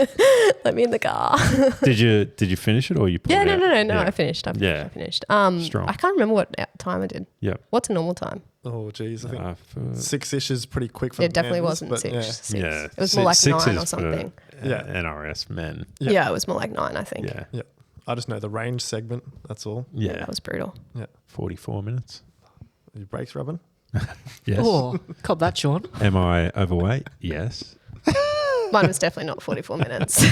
Let me in the car. Did you finish it or you pulled Yeah, out? no. Yeah. I finished. I Yeah. finished. Strong. I can't remember what time I did. Yeah. What's a normal time? Oh, geez. I think For- 6-ish is pretty quick for It definitely men's, wasn't but six. yeah. It was more like Six 9 is or something. For, Yeah. NRS men. Yeah. It was more like 9, I think. Yeah. Yeah. I just know the range segment. That's all. Yeah. That was brutal. Yeah. 44 minutes. Are your brakes rubbing? Yes. Oh, cop that, Sean. Am I overweight? Yes. Mine was definitely not 44 minutes.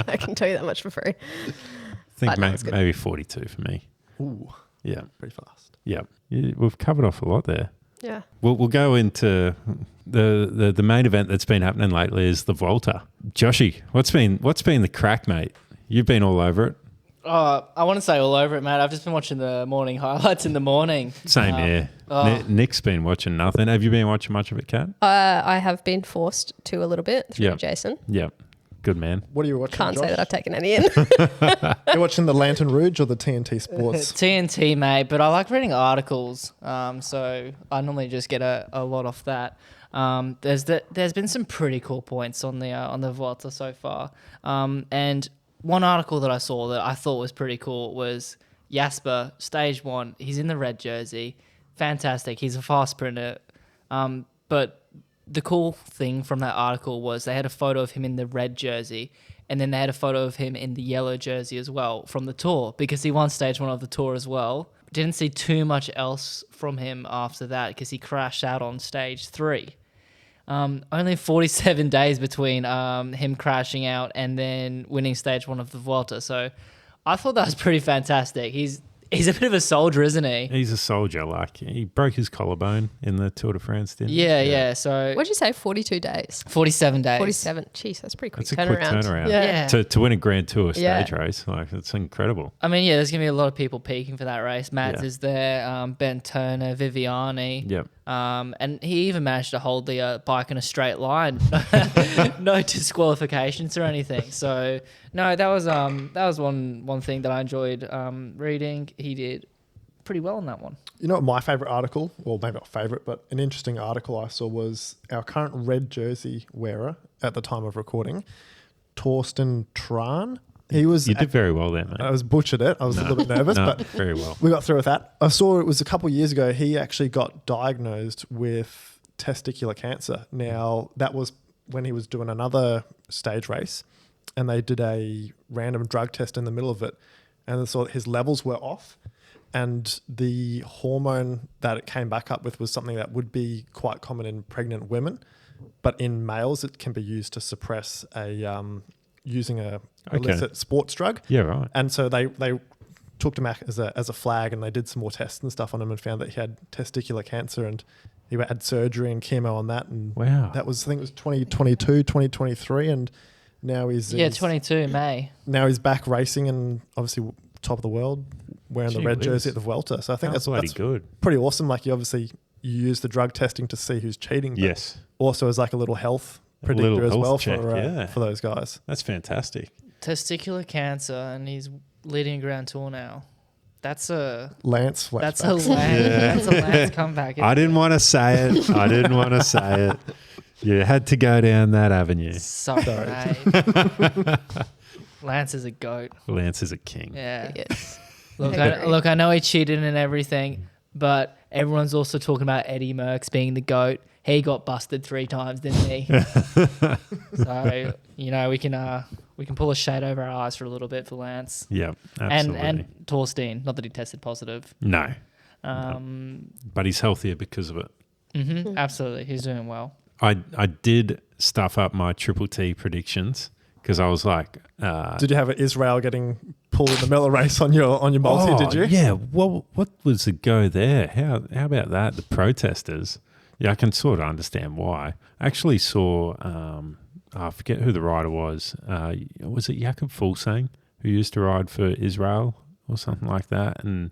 I can tell you that much for free. I think But no, it's good. maybe 42 for me. Ooh, Yeah. pretty fast. Yeah. We've covered off a lot there. Yeah. We'll go into the main event that's been happening lately is the Vuelta. Joshy, what's been the crack, mate? You've been all over it. Oh, I want to say all over it, mate. I've just been watching the morning highlights in the morning. Same here. Nick's been watching nothing. Have you been watching much of it, Kat? I have been forced to a little bit through Yeah. Jason. Yeah. Good man. What are you watching, Can't say Josh? that I've taken any in. You're watching the Lantern Rouge or the TNT Sports? TNT, mate, but I like reading articles, so I normally just get a lot off that. There's been some pretty cool points on the Vuelta so far, and one article that I saw that I thought was pretty cool was Jasper, stage 1. He's in the red jersey, fantastic. He's a fast sprinter, but the cool thing from that article was they had a photo of him in the red jersey and then they had a photo of him in the yellow jersey as well from the tour because he won stage 1 of the tour as well. Didn't see too much else from him after that because he crashed out on stage 3. Only 47 days between him crashing out and then winning stage 1 of the Vuelta. So I thought that was pretty fantastic. He's a bit of a soldier, isn't he? He's a soldier. Like he broke his collarbone in the Tour de France, didn't he? Yeah. So What'd you say? 42 days? 47 days. 47. Jeez, that's pretty quick That's a quick turnaround. Yeah. To win a Grand Tour Yeah. stage race, like it's incredible. I mean, yeah, there's going to be a lot of people peaking for that race. Mads Yeah. is there, Ben Turner, Viviani. Yep. And he even managed to hold the bike in a straight line. No disqualifications or anything. So, no, that was one thing that I enjoyed reading. He did pretty well on that one. You know what my favourite article, well, maybe not favourite, but an interesting article I saw was our current red jersey wearer at the time of recording, Torsten Tran. He was. You did very well there, mate. I was butchered it. I was a little bit nervous, No, but very well. we got through with that. I saw it was a couple of years ago. He actually got diagnosed with testicular cancer. Now, that was when he was doing another stage race, and they did a random drug test in the middle of it, and they saw that his levels were off, and the hormone that it came back up with was something that would be quite common in pregnant women, but in males it can be used to suppress using a illicit sports drug. Yeah, right. And so they took him back as a flag, and they did some more tests and stuff on him and found that he had testicular cancer, and he had surgery and chemo on that. And Wow. that was, I think it was 2022, 2023. And now he's 22 May. now he's back racing and obviously top of the world wearing the Gee red whiz. jersey at the Vuelta. So I think That's that's bloody good. pretty awesome. Like you use the drug testing to see who's cheating. But Yes. also as like a little health A predictor little as health well check, yeah. for those guys. That's fantastic. Testicular cancer, and he's leading a Grand Tour now. That's a Lance that's a flashbacks. Lance, that's a Lance comeback. I didn't want to say it. I didn't want to say it. You had to go down that avenue. Sorry, mate. Lance is a goat. Lance is a king. Yeah. Yes. Look, I know he cheated and everything, but everyone's also talking about Eddie Merckx being the GOAT. He got busted 3 times, didn't he? So, we can pull a shade over our eyes for a little bit for Lance. Yeah, absolutely. And Torstein, not that he tested positive. No, Um, but he's healthier because of it. Absolutely. He's doing well. I did stuff up my Triple T predictions because I was like, Did you have Israel getting pulled in the Miller race on your multi? Did you? Yeah. Well, what was the go there? How about that? The protesters. Yeah, I can sort of understand why. I actually saw, I forget who the rider was. Was it Jakob Fuglsang who used to ride for Israel or something like that? And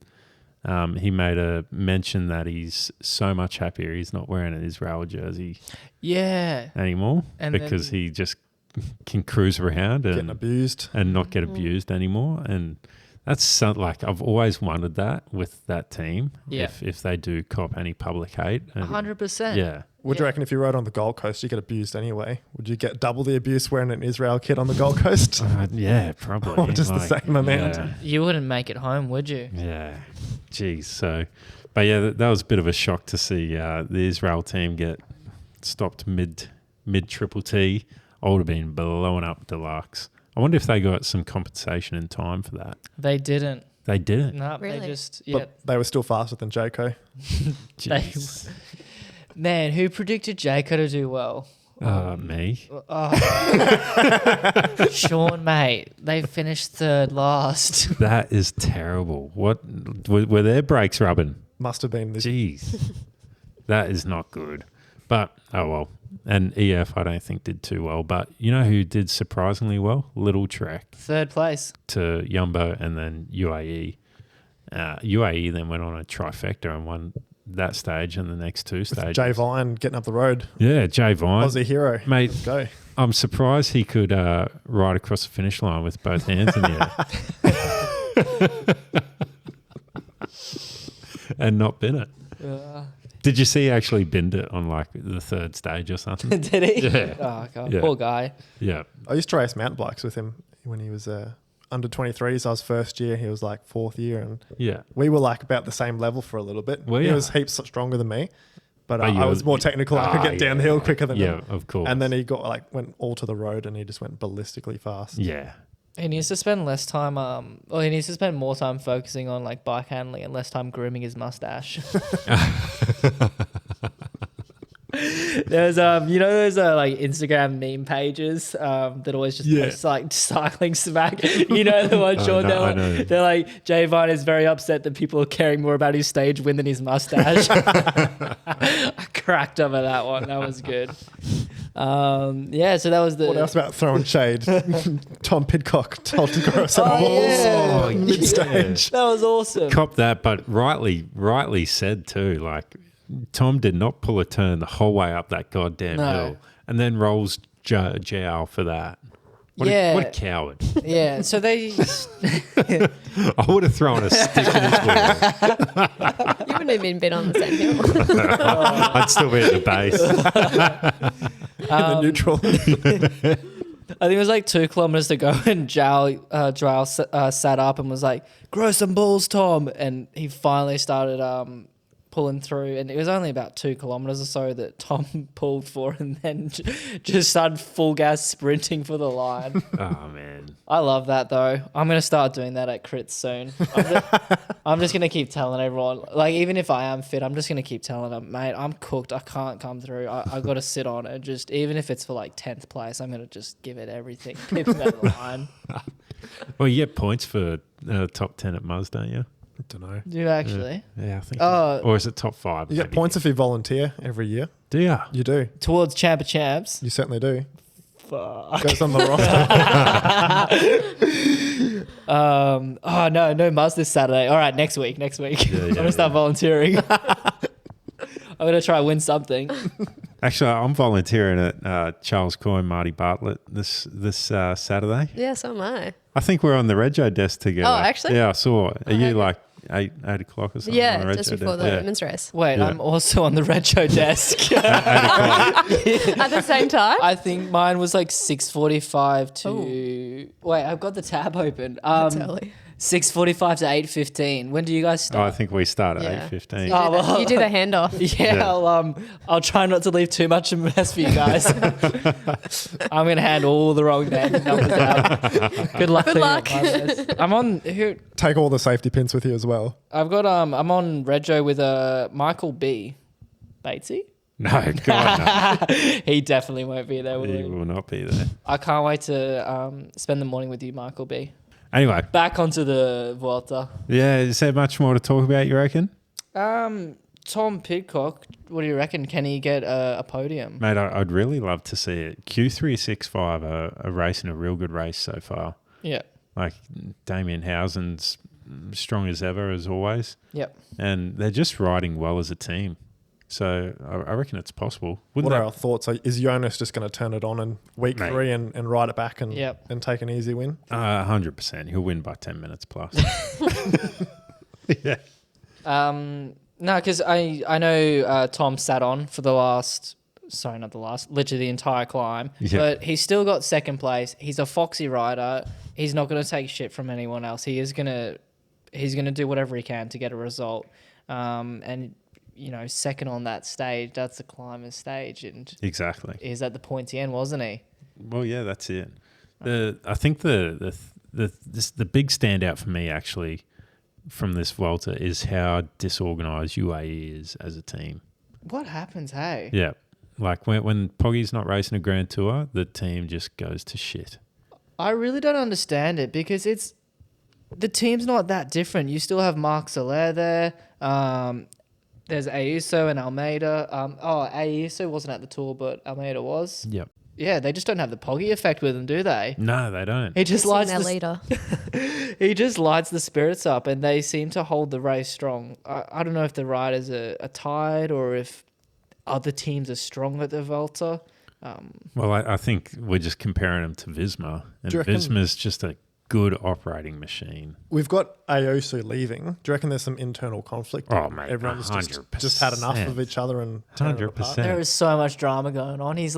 he made a mention that he's so much happier he's not wearing an Israel jersey Yeah. anymore And because then- he just can cruise around Getting and abused. not get abused anymore. And that's like I've always wondered that with that team. Yeah. If they do cop any public hate. And 100%. yeah. Would you reckon if you rode on the Gold Coast, you get abused anyway? Would you get double the abuse wearing an Israel kit on the Gold Coast? Yeah, probably. Or just the same amount? Yeah. You wouldn't make it home, would you? Yeah. Jeez. So, but yeah, that was a bit of a shock to see the Israel team get stopped mid Triple T. I would have been blowing up deluxe. I wonder if they got some compensation in time for that. They didn't. They didn't. No, Really? they just, yeah. But they were still faster than Joko. Jeez. Man, who predicted Jayco to do well? Me. Sean, mate. They finished 3rd last. That is terrible. What were their brakes rubbing? Must have been this. Jeez. That is not good. But, oh well. And EF, I don't think, did too well. But you know who did surprisingly well? Little Trek 3rd place. to Yumbo and then UAE. UAE then went on a trifecta and won that stage and the next 2 stages. Jay Vine getting up the road. Yeah, Jay Vine. Aussie hero. Mate, Let's go. I'm surprised he could ride across the finish line with both hands in the air. And not bin it. Did you see he actually binned it on like the 3rd stage or something? Did he? Yeah. Oh, God. Yeah. Poor guy. Yeah. I used to race mountain bikes with him when he was under 23s. I was first year. He was like 4th year. And Yeah. we were like about the same level for a little bit. Were He you? was heaps stronger than me. But Oh, you I were- was more technical. I could get down the hill quicker than Yeah, him. of course. And then he went all to the road and he just went ballistically fast. Yeah. He needs to spend less time, he needs to spend more time focusing on like bike handling and less time grooming his mustache. There's those like Instagram meme pages that always just post like cycling smack. You know the one, Sean. no, I know. They're like, Jay Vine is very upset that people are caring more about his stage win than his mustache. I cracked up at that one. That was good. Yeah, so that was the. What else about throwing shade? Tom Pidcock told to grow some balls yeah. mid-stage. That was awesome. Cop that, but rightly said too. Like Tom did not pull a turn the whole way up that goddamn No. hill, and then rolls jail for that. What Yeah. what a coward. Yeah, so they I would have thrown a stick in his wheel. You wouldn't have even been on the same hill. I'd still be at the base. In the neutral. I think it was like 2 kilometers to go, and Joel sat up and was like, "Grow some balls, Tom," and he finally started pulling through, and it was only about 2 kilometers or so that Tom pulled for, and then just started full gas sprinting for the line. Oh, man. I love that though. I'm gonna start doing that at crits soon. I'm just gonna keep telling everyone, like, even if I am fit, I'm just gonna keep telling them, mate, I'm cooked. I can't come through. I got to sit on it. Just even if it's for like 10th place, I'm gonna just give it everything. Keep them at the line. Well, you get points for top 10 at Muzz, don't you? I don't know. Do you actually? Yeah, I think. Oh. Or is it top 5? You get points if you volunteer every year. Do you? You do. Towards Champ of Champs. You certainly do. Fuck. Goes on the roster. Oh no Muzz this Saturday. All right, next week. I'm gonna start volunteering. I'm gonna try to win something. Actually, I'm volunteering at Charles Coyne, Marty Bartlett this Saturday. Yeah, so am I. I think we're on the Rego desk together. Oh, actually? Yeah, I saw. Are you okay. like 8 o'clock or something? on Yeah, the just Rego before desk? the women's race. Wait, Yeah. I'm also on the retro desk. At the same time? I think mine was like 6:45 to. Wait, I've got the tab open. That's early. 6:45 to 8:15. When do you guys Oh, I start? think we start at Yeah. 8:15. Oh, well. You do the handoff. Yeah, Yeah. I'll try not to leave too much of a mess for you guys. I'm gonna hand all the wrong numbers out. Good luck. Good cleaning luck. up my mess. I'm on here. Take all the safety pins with you as well. I've got I'm on Rego with Michael B. Batesy. No, God, no. He definitely won't be there. Will He he? will not be there. I can't wait to spend the morning with you, Michael B. Anyway, Back onto the Vuelta. yeah, is there much more to talk about, you reckon? Tom Pidcock, what do you reckon? Can he get a podium? Mate, I'd really love to see it. Q365 are racing a real good race so far. Yeah. Like Damien Housen's strong as ever, as always. Yep. And they're just riding well as a team. So I reckon it's possible. What are our thoughts? Is Jonas just going to turn it on in week Mate. 3 and ride it back and Yep. and take an easy win? 100%. He'll win by 10 minutes plus. Yeah. No, because I know Tom sat on for literally the entire climb. Yeah. But he's still got second place. He's a foxy rider. He's not going to take shit from anyone else. He's gonna do whatever he can to get a result. And you know, second on that stage, that's the climber's stage, and Exactly. he's at the pointy end, wasn't he? Well, yeah, that's it. I think the big standout for me actually from this Vuelta is how disorganised UAE is as a team. What happens, hey? Yeah, like when Poggy's not racing a Grand Tour, the team just goes to shit. I really don't understand it because the team's not that different. You still have Marc Soler there. There's Ayuso and Almeida. Ayuso wasn't at the tour, but Almeida was. Yep. Yeah, they just don't have the Poggy effect with them, do they? No, they don't. He just lights their the leader. he just lights the spirits up, and they seem to hold the race strong. I don't know if the riders are tired or if other teams are strong at the Vuelta. Well, I think we're just comparing them to Visma, and Do you reckon- Visma's just a good operating machine. We've got Aosu leaving. Do you reckon there's some internal conflict? Oh, mate, Everyone's just 100%. had enough of each other and tearing it apart? 100%. There is so much drama going on. He's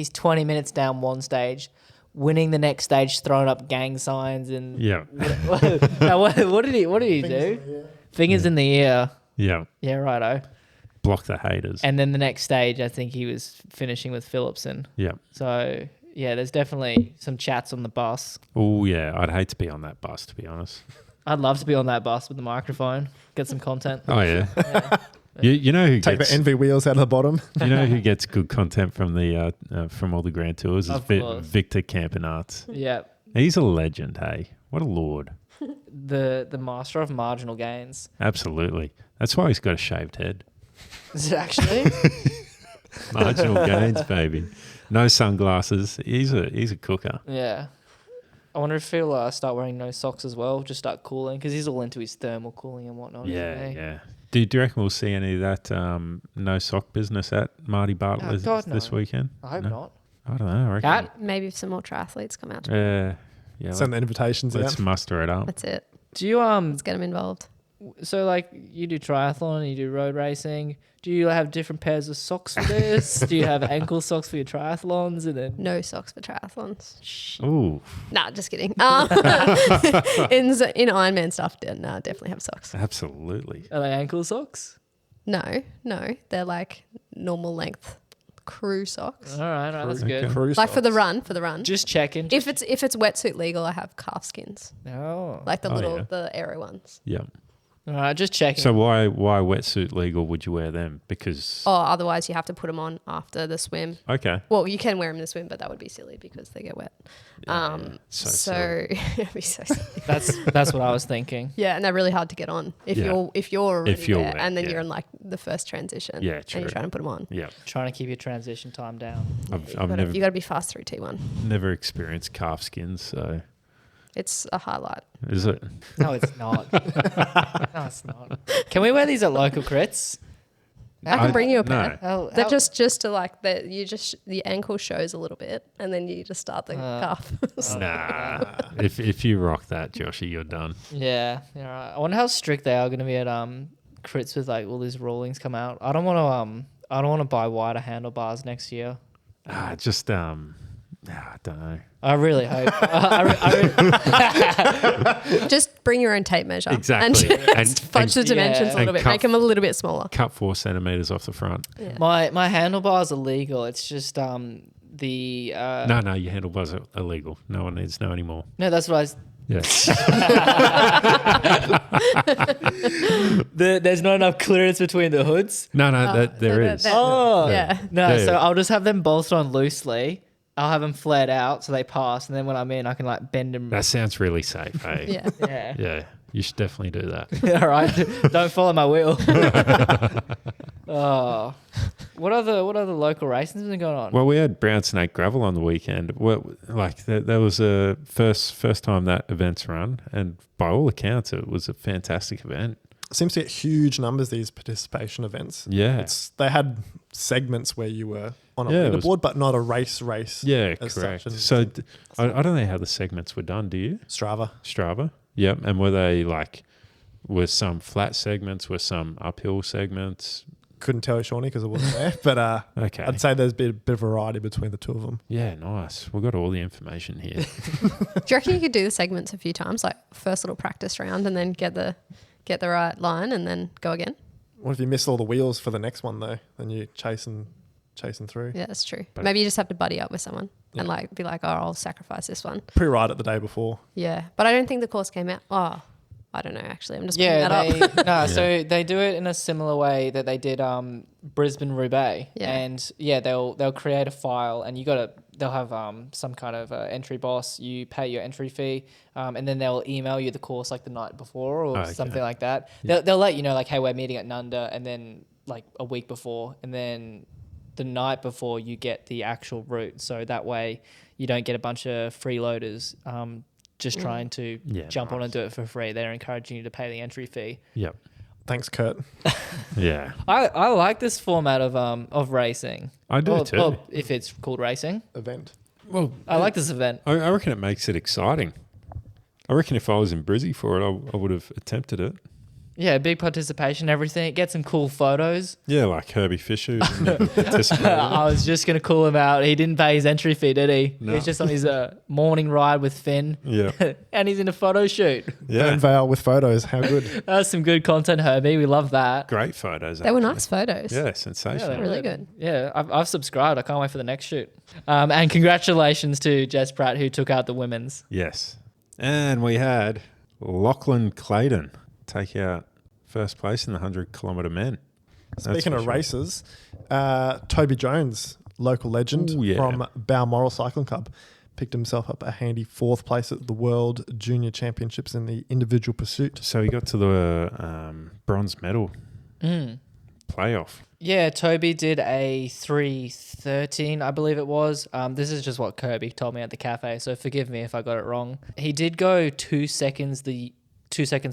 20 minutes down one stage, winning the next stage, throwing up gang signs and Yeah. Now, what did he do? Fingers in the ear. Yeah. Yeah, righto. Block the haters. And then the next stage, I think he was finishing with Phillipson. Yeah. So yeah, there's definitely some chats on the bus. Oh, yeah. I'd hate to be on that bus, to be honest. I'd love to be on that bus with the microphone, get some content. Oh, yeah. You know who Take gets the envy wheels out of the bottom. you know who gets good content from the from all the Grand Tours is Of course. Victor Campenaerts. Yeah, He's a legend, hey. What a lord. the master of marginal gains. Absolutely. That's why he's got a shaved head. Is it actually? Marginal gains, baby. No sunglasses. He's a cooker. Yeah. I wonder if he'll start wearing no socks as well, just start cooling, because he's all into his thermal cooling and whatnot. Yeah, isn't he? yeah. Do you reckon we'll see any of that no sock business at Marty Bartlett God, this no. weekend? I hope No? not. I don't know. I reckon. Kat? Maybe if some more triathletes come out. Yeah. Send the invitations Let's out. muster it up. That's it. Do you Let's get them involved. So like you do triathlon, you do road racing. Do you have different pairs of socks for this? Do you have ankle socks for your triathlons and then? No socks for triathlons. Ooh, Nah, just kidding. In Ironman stuff, no, definitely have socks. absolutely. Are they ankle socks? No, they're like normal length crew socks. All right, that's good. Cruise Like for the socks. run. Just checking. If it's wetsuit legal, I have calf skins, Oh. like the Oh, yeah. the aero ones. Yeah. All right, just checking. So why wetsuit legal would you wear them? Because Oh, otherwise you have to put them on after the swim. okay. Well, you can wear them in the swim, but that would be silly because they get wet. Yeah. So it'd be so silly. that's what I was thinking. Yeah, and they're really hard to get on if Yeah. you're already If you're there, wet, and then yeah. you're in like the first transition. Yeah, And true. you're trying to put them on. Yeah. Trying to keep your transition time down. I've You never got to be fast through T1. never experienced calf skins, so It's a highlight. is it? No, it's not. No, it's not. Can we wear these at local crits? I can bring you a no. pair. How, They're just to like that. You just the ankle shows a little bit, and then you just start the calf. Nah. if you rock that, Joshy, you're done. Yeah, yeah. Right. I wonder how strict they are going to be at crits with like all these rulings come out. I don't want to buy wider handlebars next year. Just I don't know. I really hope. Just bring your own tape measure. Exactly. And just fudge the dimensions yeah. a little And bit. cut- Make them a little bit smaller. Cut 4 centimeters off the front. Yeah. my handlebars are legal. It's just the No, your handlebars are illegal. No one needs to know anymore. no, that's what I was. Yes. There's not enough clearance between the hoods. No, there is. Oh, Yeah. No, Yeah, so yeah. I'll just have them bolted on loosely. I'll have them flared out so they pass, and then when I'm in, I can like bend them. That sounds really safe, hey? Yeah. Yeah. Yeah, you should definitely do that. All right. Don't follow my wheel. Oh, what other local racing has been going on? Well, we had Brown Snake Gravel on the weekend. Well, like that was a first time that event's run, and by all accounts, it was a fantastic event. Seems to get huge numbers, these participation events. Yeah, They had segments where you were on a Yeah, it was- leaderboard, but not a race. yeah, as correct. such, and So I don't know how the segments were done. Do you, Strava. Strava? Yep. And were they like, were some flat segments, were some uphill segments? Couldn't tell you, Shawnee, because I wasn't there. But Okay. I'd say there's a bit of variety between the two of them. Yeah, nice. We've got all the information here. Do you reckon you could do the segments a few times, like first little practice round, and then get the right line, and then go again? What if you miss all the wheels for the next one, though? Then you're chasing through. Yeah, that's true. But- Maybe you just have to buddy up with someone Yeah. and like be like, oh, I'll sacrifice this one. Pre-ride it the day before. Yeah, but I don't think the course came out. Oh, I don't know. Actually, I'm just putting Yeah, that up. so they do it in a similar way that they did Brisbane Roubaix. Yeah. And they'll create a file, and they'll have some kind of entry boss. You pay your entry fee, and then they'll email you the course like the night before or Okay. something like that. They'll let you know like, hey, we're meeting at Nunda, and then like a week before, and then the night before you get the actual route. So that way you don't get a bunch of freeloaders just trying to Yeah, jump on nice. and do it for free. They're encouraging you to pay the entry fee. Yep. Thanks, Kurt. Yeah, I like this format of racing. I do too. Or if it's called racing. Event. Well, I like this event. I reckon it makes it exciting. I reckon if I was in Brizzy for it, I would have attempted it. Yeah, big participation, everything. Get some cool photos. Yeah, like Herbie Fisher. participated. I was just going to call him out. He didn't pay his entry fee, did he? No. He's just on his morning ride with Finn. Yeah, And he's in a photo shoot. yeah. Burn Vale with photos. How good. That's some good content, Herbie. We love that. Great photos. They were actually. nice photos. Yeah, sensational. Really good. Yeah, I've subscribed. I can't wait for the next shoot. And congratulations to Jess Pratt, who took out the women's. Yes. And we had Lachlan Clayton take out first place in the 100-kilometre men. That's Speaking for of sure. races, Toby Jones, local legend Ooh, yeah. from Balmoral Cycling Club, picked himself up a handy 4th place at the World Junior Championships in the individual pursuit. So he got to the bronze medal playoff. Yeah, Toby did a 3:13, I believe it was. This is just what Kirby told me at the cafe, so forgive me if I got it wrong. He did go 2 seconds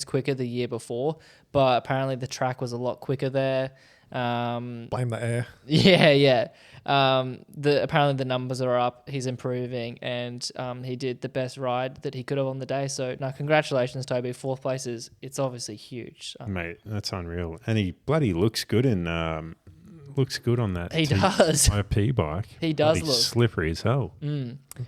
quicker the year before, but apparently the track was a lot quicker there. Blame the air. Yeah. Apparently the numbers are up. He's improving, and he did the best ride that he could have on the day. So, no, congratulations, Toby. 4th place it's obviously huge. Mate, that's unreal. And he bloody looks good on that. He does. OP bike. He does bloody look slippery as hell.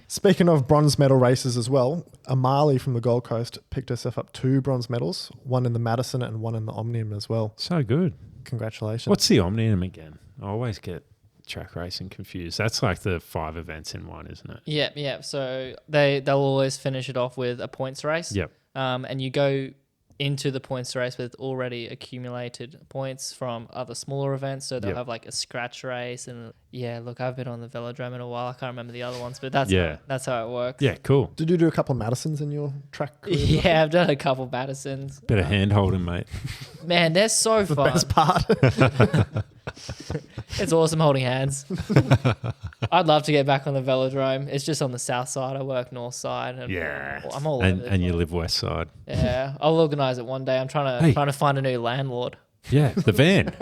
Speaking of bronze medal races as well, Amali from the Gold Coast picked herself up 2 bronze medals, one in the Madison and one in the Omnium as well. So good. Congratulations. What's the Omnium again? I always get track racing confused. That's like the 5 events in one, isn't it? Yeah. So they'll always finish it off with a points race. Yep. And you go into the points race with already accumulated points from other smaller events. So they'll have like a scratch race, and look, I've been on the velodrome in a while. I can't remember the other ones, but that's how it works. Yeah, cool. Did you do a couple of Madisons in your track career? Yeah, I've done a couple Madisons. Bit of hand holding, mate. Man, they're so fun. Best part. It's awesome holding hands. I'd love to get back on the velodrome. It's just on the south side. I work north side. And I'm all over and you live west side. Yeah, I'll organise it one day. I'm trying to find a new landlord. Yeah, the van.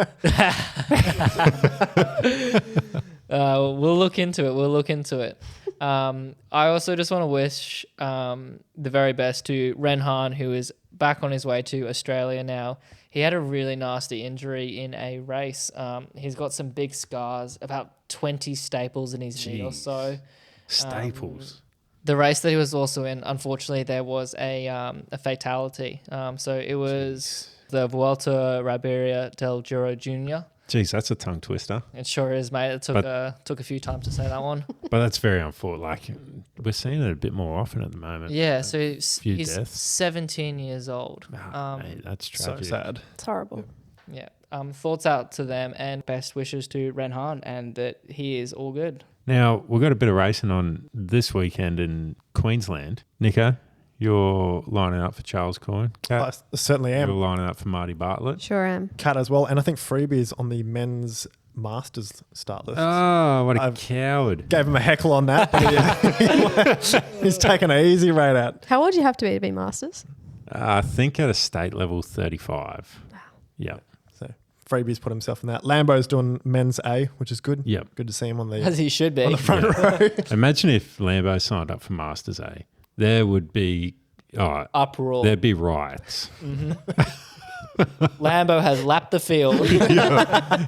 We'll look into it. I also just want to wish the very best to Ren Han, who is back on his way to Australia now. He had a really nasty injury in a race. He's got some big scars, about 20 staples in his knee or so. Staples. The race that he was also in, unfortunately, there was a fatality. So it was the Vuelta Raberia del Giro Junior. Jeez, that's a tongue twister. It sure is, mate. It took a few times to say that one. But that's very unfortunate. Like, we're seeing it a bit more often at the moment. Yeah, so he's deaths. 17 years old. Mate, that's tragic. So sad. It's horrible. Yeah. Thoughts out to them, and best wishes to Ren Han, and that he is all good. Now, we've got a bit of racing on this weekend in Queensland. Nico, you're lining up for Charles Coyne. Kat, I certainly you're am. lining up for Marty Bartlett. Sure am. Kat as well. And I think Freebie's on the men's Masters start list. Oh, what a coward. Gave him a heckle on that. But he's taken an easy rate out. How old do you have to be Masters? I think at a state level 35. Wow. Yeah. So Freebie's put himself in that. Lambo's doing men's A, which is good. Yep. Good to see him on the As he should be. front row. Imagine if Lambo signed up for Masters A. There would be Uproar. there'd be riots. Lambo has lapped the field.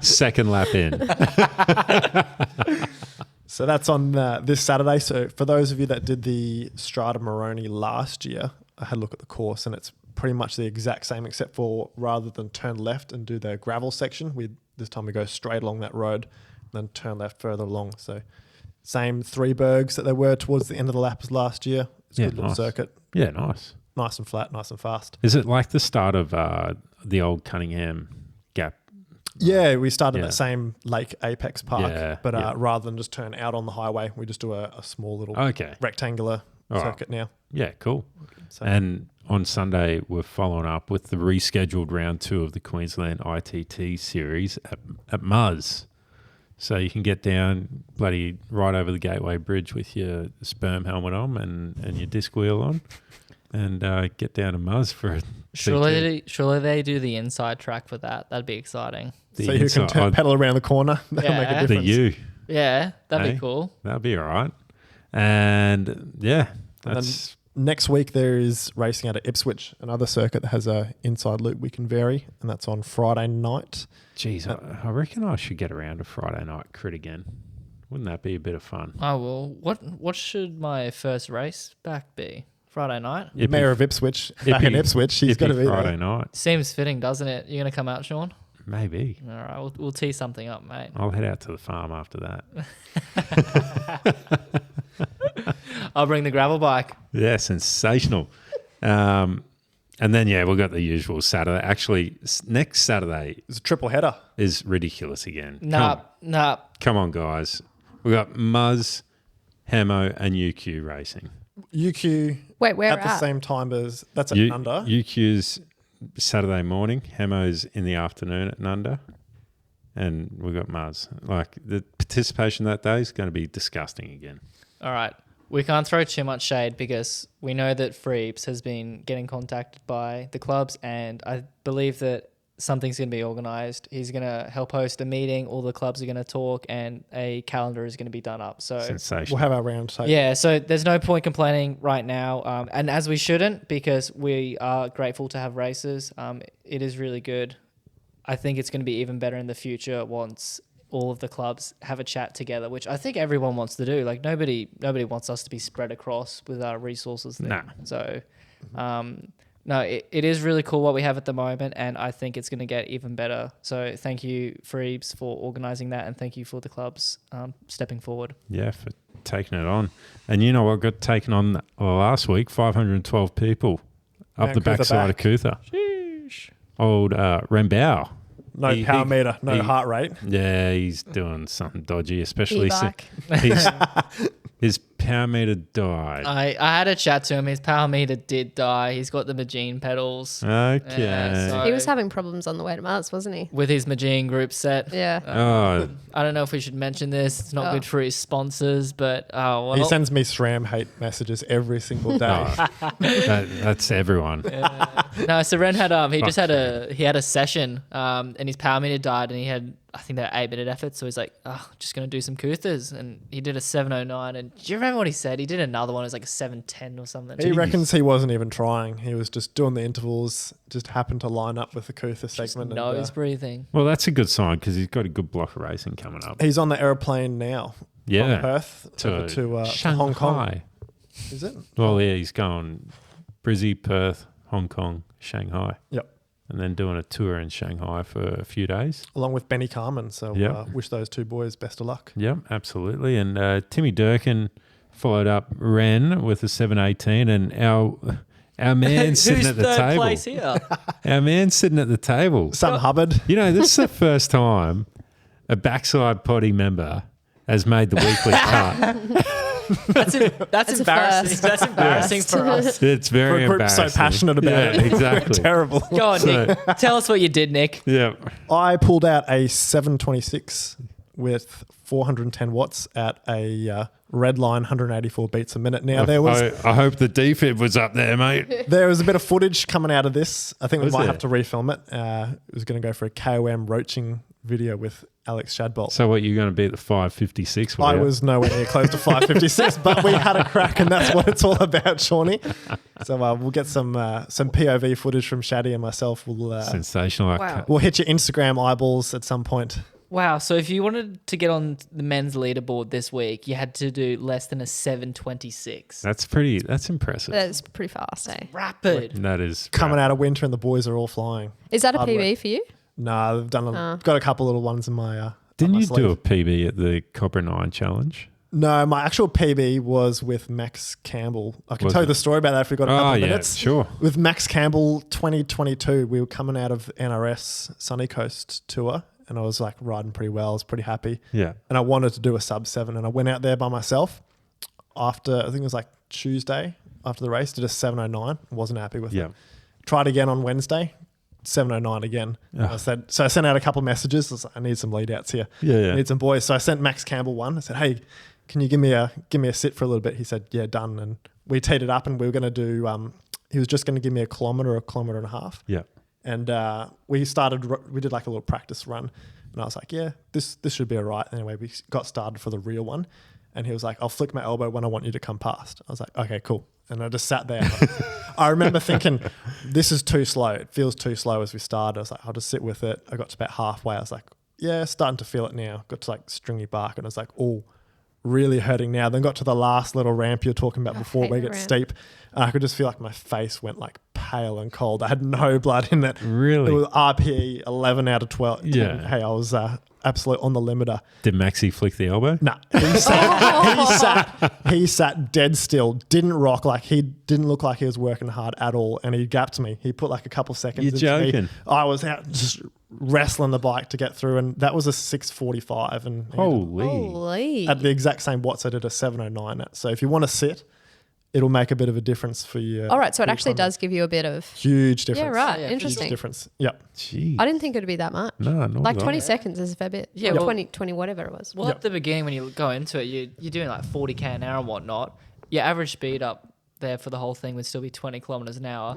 Second lap in. So that's on this Saturday. So for those of you that did the Strada Moroni last year, I had a look at the course, and it's pretty much the exact same, except for rather than turn left and do the gravel section, this time we go straight along that road and then turn left further along. So same 3 bergs that they were towards the end of the lap as last year. It's a good little circuit. Yeah, nice. Nice and flat, nice and fast. Is it like the start of the old Cunningham Gap? Yeah, we started at that same Lake Apex Park, but yeah. rather than just turn out on the highway, we just do a small little rectangular circuit now. Yeah, cool. So, and on Sunday, we're following up with the rescheduled round 2 of the Queensland ITT series at Muzz. So you can get down bloody right over the Gateway Bridge with your sperm helmet on and your disc wheel on, and get down to Muzz for a Surely they do the inside track for that. That'd be exciting. So you can pedal around the corner. That'll make a difference. The U. Yeah, that'd be cool. That'd be all right. And that's... Next week there is racing out at Ipswich, another circuit that has a inside loop we can vary, and that's on Friday night. Geez, I reckon I should get around to Friday night crit again. Wouldn't that be a bit of fun? I will. What should my first race back be? Friday night? Mayor of Ipswich, back in Ipswich. She's got to be Friday there. night. Seems fitting, doesn't it? You're going to come out, Sean? Maybe. All right, we'll tee something up, mate. I'll head out to the farm after that. I'll bring the gravel bike. Yeah, sensational. And then, we've got the usual Saturday. Actually, next Saturday It's a triple header. is ridiculous again. Nah. Come on, guys. We've got Muzz, Hemo, and UQ racing. UQ Wait, where at the same time as that's at Nunda. UQ's Saturday morning, Hemo's in the afternoon at Nunda, and we've got Muzz. Like, the participation that day is going to be disgusting again. All right. We can't throw too much shade because we know that Freebs has been getting contacted by the clubs, and I believe that something's going to be organised. He's going to help host a meeting. All the clubs are going to talk, and a calendar is going to be done up. So Sensational. We'll have our round table. yeah, so there's no point complaining right now, and as we shouldn't, because we are grateful to have races. It is really good. I think it's going to be even better in the future once all of the clubs have a chat together, which I think everyone wants to do. Like nobody wants us to be spread across with our resources thing. Nah. So, no, it is really cool what we have at the moment, and I think it's going to get even better. So thank you, Freebs, for organising that, and thank you for the clubs stepping forward. Yeah, for taking it on. And you know what got taken on last week? 512 people up Mount the Coot-tha backside of back. Coot-tha. Old Rembau. No power meter, no heart rate. Yeah, he's doing something dodgy, especially E-bike. his power meter died. I had a chat to him. His power meter did die. He's got the Magene pedals. Okay. Yeah, so- He was having problems on the way to Mars, wasn't he? With his Magene group set. Yeah. Oh, I don't know if we should mention this. It's not good for his sponsors, but well. He sends me SRAM hate messages every single day. that's everyone. No, so Ren had he had a session and his power meter died, and he had, I think, they're 8-minute efforts, so he's like, just gonna do some Coot-thas, and he did a 7:09. And do you remember what he said? He did another one. It was like a 7:10 or something. He reckons he wasn't even trying. He was just doing the intervals, just happened to line up with the Coot-tha segment. Nose breathing. Well, that's a good sign because he's got a good block of racing coming up. He's on the aeroplane now. Yeah. From Perth over to Shanghai. Hong Kong. Is it? Well, yeah, he's going Brizzy, Perth, Hong Kong, Shanghai. Yep. And then doing a tour in Shanghai for a few days. Along with Benny Carmen. So Yep. wish those two boys best of luck. Yep, absolutely. And Timmy Durkin followed up Ren with a 7:18, and our man sitting at the third table. place here? Our man sitting at the table. Sam Hubbard. You know, this is the first time a Backside Poddy member has made the weekly cut. That's a embarrassing. first. That's embarrassing for us. It's For very a group so embarrassing. passionate about Yeah, it. exactly. Terrible. Go on, Nick. Tell us what you did, Nick. Yeah. I pulled out a 726 with 410 watts at a red line, 184 beats a minute. Now, there was I hope the defib was up there, mate. there was a bit of footage coming out of this. I think we Was might there? have to refilm it. It was going to go for a KOM roaching video with Alex Shadbolt. So what, you're going to be at the 556? I was nowhere near close to 556, but we had a crack, and that's what it's all about, Shawnee. So we'll get some POV footage from Shaddy and myself. Sensational. Wow. We'll hit your Instagram eyeballs at some point. Wow. So if you wanted to get on the men's leaderboard this week, you had to do less than a 7:26. That's impressive. That's pretty fast, eh? Rapid. That is Coming out of winter, and the boys are all flying. Is that a Hard PB work. for you? No, they've done got a couple little ones in my. Didn't up my you sleeve. do a PB at the Cobra 9 challenge? No, my actual PB was with Max Campbell. I can Was tell you it? the story about that if we've got a couple Oh, of yeah, minutes. sure. With Max Campbell 2022, we were coming out of NRS Sunny Coast tour, and I was like riding pretty well. I was pretty happy. Yeah. And I wanted to do a sub 7, and I went out there by myself after, I think it was like Tuesday after the race, did a 7:09. Wasn't happy with Yeah. it. Tried again on Wednesday, 7:09 again. Oh. I sent out a couple of messages. I was like, I need some lead outs here. Yeah. I need some boys. So I sent Max Campbell one. I said, hey, can you give me a sit for a little bit? He said, yeah, done. And we teed it up, and we were going to do, he was just going to give me a kilometre and a half. Yeah. And we did like a little practice run, and I was like, yeah, this should be all right. Anyway, we got started for the real one, and he was like, I'll flick my elbow when I want you to come past. I was like, okay, cool. And I just sat there. I remember thinking, this is too slow. It feels too slow as we started. I was like, I'll just sit with it. I got to about halfway. I was like, yeah, starting to feel it now. Got to like stringy bark, and I was like, oh, really hurting now. Then got to the last little ramp you were talking about before, hate where it the gets ramp. steep. And I could just feel like my face went like pale and cold. I had no blood in it. Really? It was RPE 11 out of 12. 10. Yeah. Hey, I was absolute on the limiter. Did Maxie flick the elbow? No, he sat dead still, didn't rock, like he didn't look like he was working hard at all, and he gapped me. He put like a couple seconds You're into me. joking. I was out just wrestling the bike to get through, and that was a 6:45, and Holy. at the exact same watts I did a 7:09 at. So if you want to sit, it'll make a bit of a difference for you. All right, so it actually does give you a bit of... Huge difference. Yeah, right. Yeah, Huge Interesting. difference. Yep. Gee. I didn't think it would be that much. No, not Like at all. 20 seconds is a fair bit. Yeah, Or well- 20, whatever it was. Well, at the beginning, when you go into it, you're doing like 40k an hour and whatnot. Your average speed up there for the whole thing would still be 20 kilometers an hour.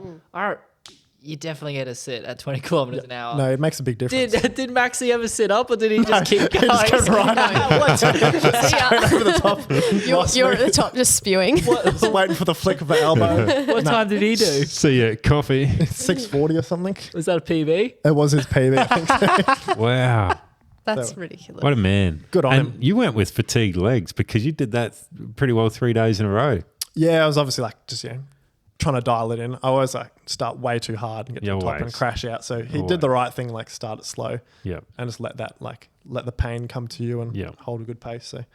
you definitely get to sit at 20 kilometers an hour. No, it makes a big difference. Did Maxie ever sit up, or did he just keep going? He just kept riding. What time- Over the top. You're at the top just spewing. Just waiting for the flick of the elbow. what time did he do? See you, coffee. 6:40 or something. Was that a PB? It was his PB, I think. Wow. That's ridiculous. What a man. Good on and him. you went with fatigued legs because you did that pretty well 3 days in a row. Yeah, I was obviously like just trying to dial it in. I always like start way too hard and get to the top and always. crash out. So he Always. did the right thing, like start it slow Yep. and just let the pain come to you and Yeah. hold a good pace. So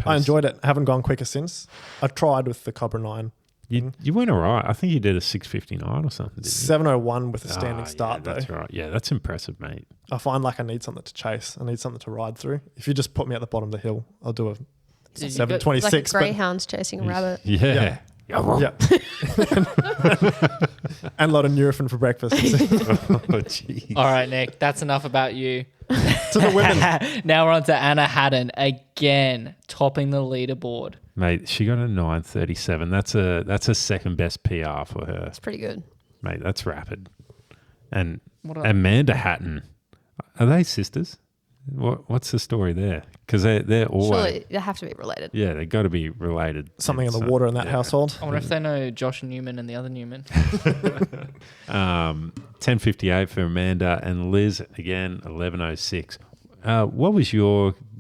I enjoyed it. Haven't gone quicker since. I tried with the Cobra 9. You went all right. I think you did a 6:59 or something, didn't you? 7:01 with a standing Ah, start yeah, though. that's right. Yeah, that's impressive, mate. I find like I need something to chase. I need something to ride through. If you just put me at the bottom of the hill, I'll do a Did you go- 7:26. Like greyhounds chasing a rabbit. Yeah. Yeah. And a lot of Nurofen for breakfast. Oh, jeez. All right, Nick, that's enough about you. To the women. Now we're on to Anna Haddon again, topping the leaderboard. Mate, she got a 9:37. That's a second best PR for her. It's pretty good. Mate, that's rapid. And What a- Amanda Hatton, are they sisters? What's the story there? Because they're always Surely they have to be related. yeah, they got to be related. Something in It's, the water in that yeah. household. I wonder if they know Josh Newman and the other Newman. 10:58 for Amanda and Liz again 11:06. What was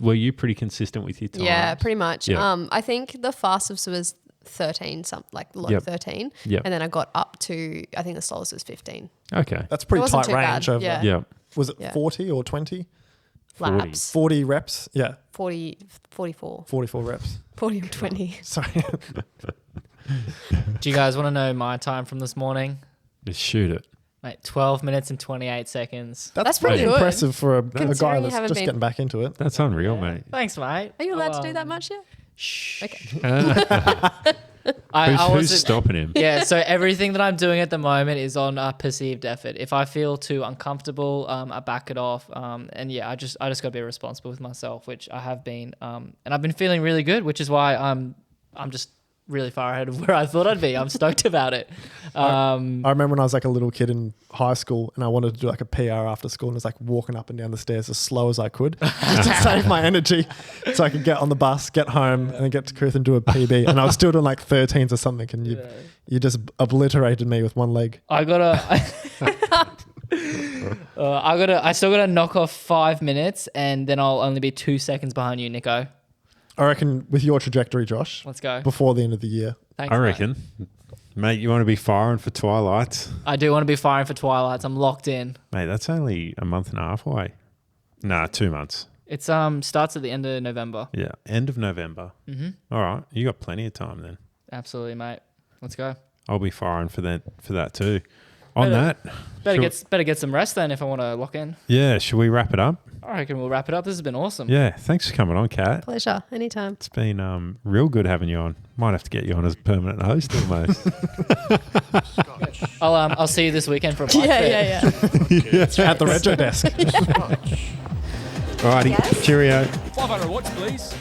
were you pretty consistent with your time? Yeah, pretty much. Yeah. I think the fastest was 13, like low Yep. 13. Yep. And then I got up to, I think the slowest was 15 Okay. That's pretty It wasn't tight too range bad, over. yeah. Yeah. Was it Yeah. 40 or 20? 40. laps. 40 reps? Yeah, 44. 44 reps. 40 or 20. Sorry. Do you guys want to know my time from this morning? Just shoot it. Mate, 12 minutes and 28 seconds. That's pretty good. impressive for a guy Considering you that's haven't just been- getting back into it. That's unreal, mate. Thanks, mate. Are you allowed to do that much yet? Shh. Okay. I Who's wasn't- stopping him? Yeah, so everything that I'm doing at the moment is on perceived effort. If I feel too uncomfortable, I back it off. And yeah, I just got to be responsible with myself, which I have been. And I've been feeling really good, which is why I'm just really far ahead of where I thought I'd be. I'm stoked about it. I remember when I was like a little kid in high school and I wanted to do like a PR after school and was like walking up and down the stairs as slow as I could just to save my energy so I could get on the bus, get home and then get to Coot-tha and do a PB. And I was still doing like 13s or something and you just obliterated me with one leg. I still gotta knock off 5 minutes and then I'll only be 2 seconds behind you, Nico. I reckon with your trajectory, Josh, Let's go. before the end of the year. Thanks, I mate. reckon. Mate, you want to be firing for Twilights? I do want to be firing for Twilights. I'm locked in. Mate, that's only a month and a half away. Nah, 2 months. It's starts at the end of November. Yeah, end of November. Mm-hmm. All right, you got plenty of time then. Absolutely, mate. Let's go. I'll be firing for that too. On that, Better get some rest then if I want to lock in. yeah, should we wrap it up? I reckon we'll wrap it up. This has been awesome. Yeah, thanks for coming on, Kat. Pleasure. Anytime. It's been real good having you on. Might have to get you on as a permanent host almost. I'll see you this weekend for a bike Yeah. fit. At the retro desk. Alrighty, cheerio. 500 watts, please.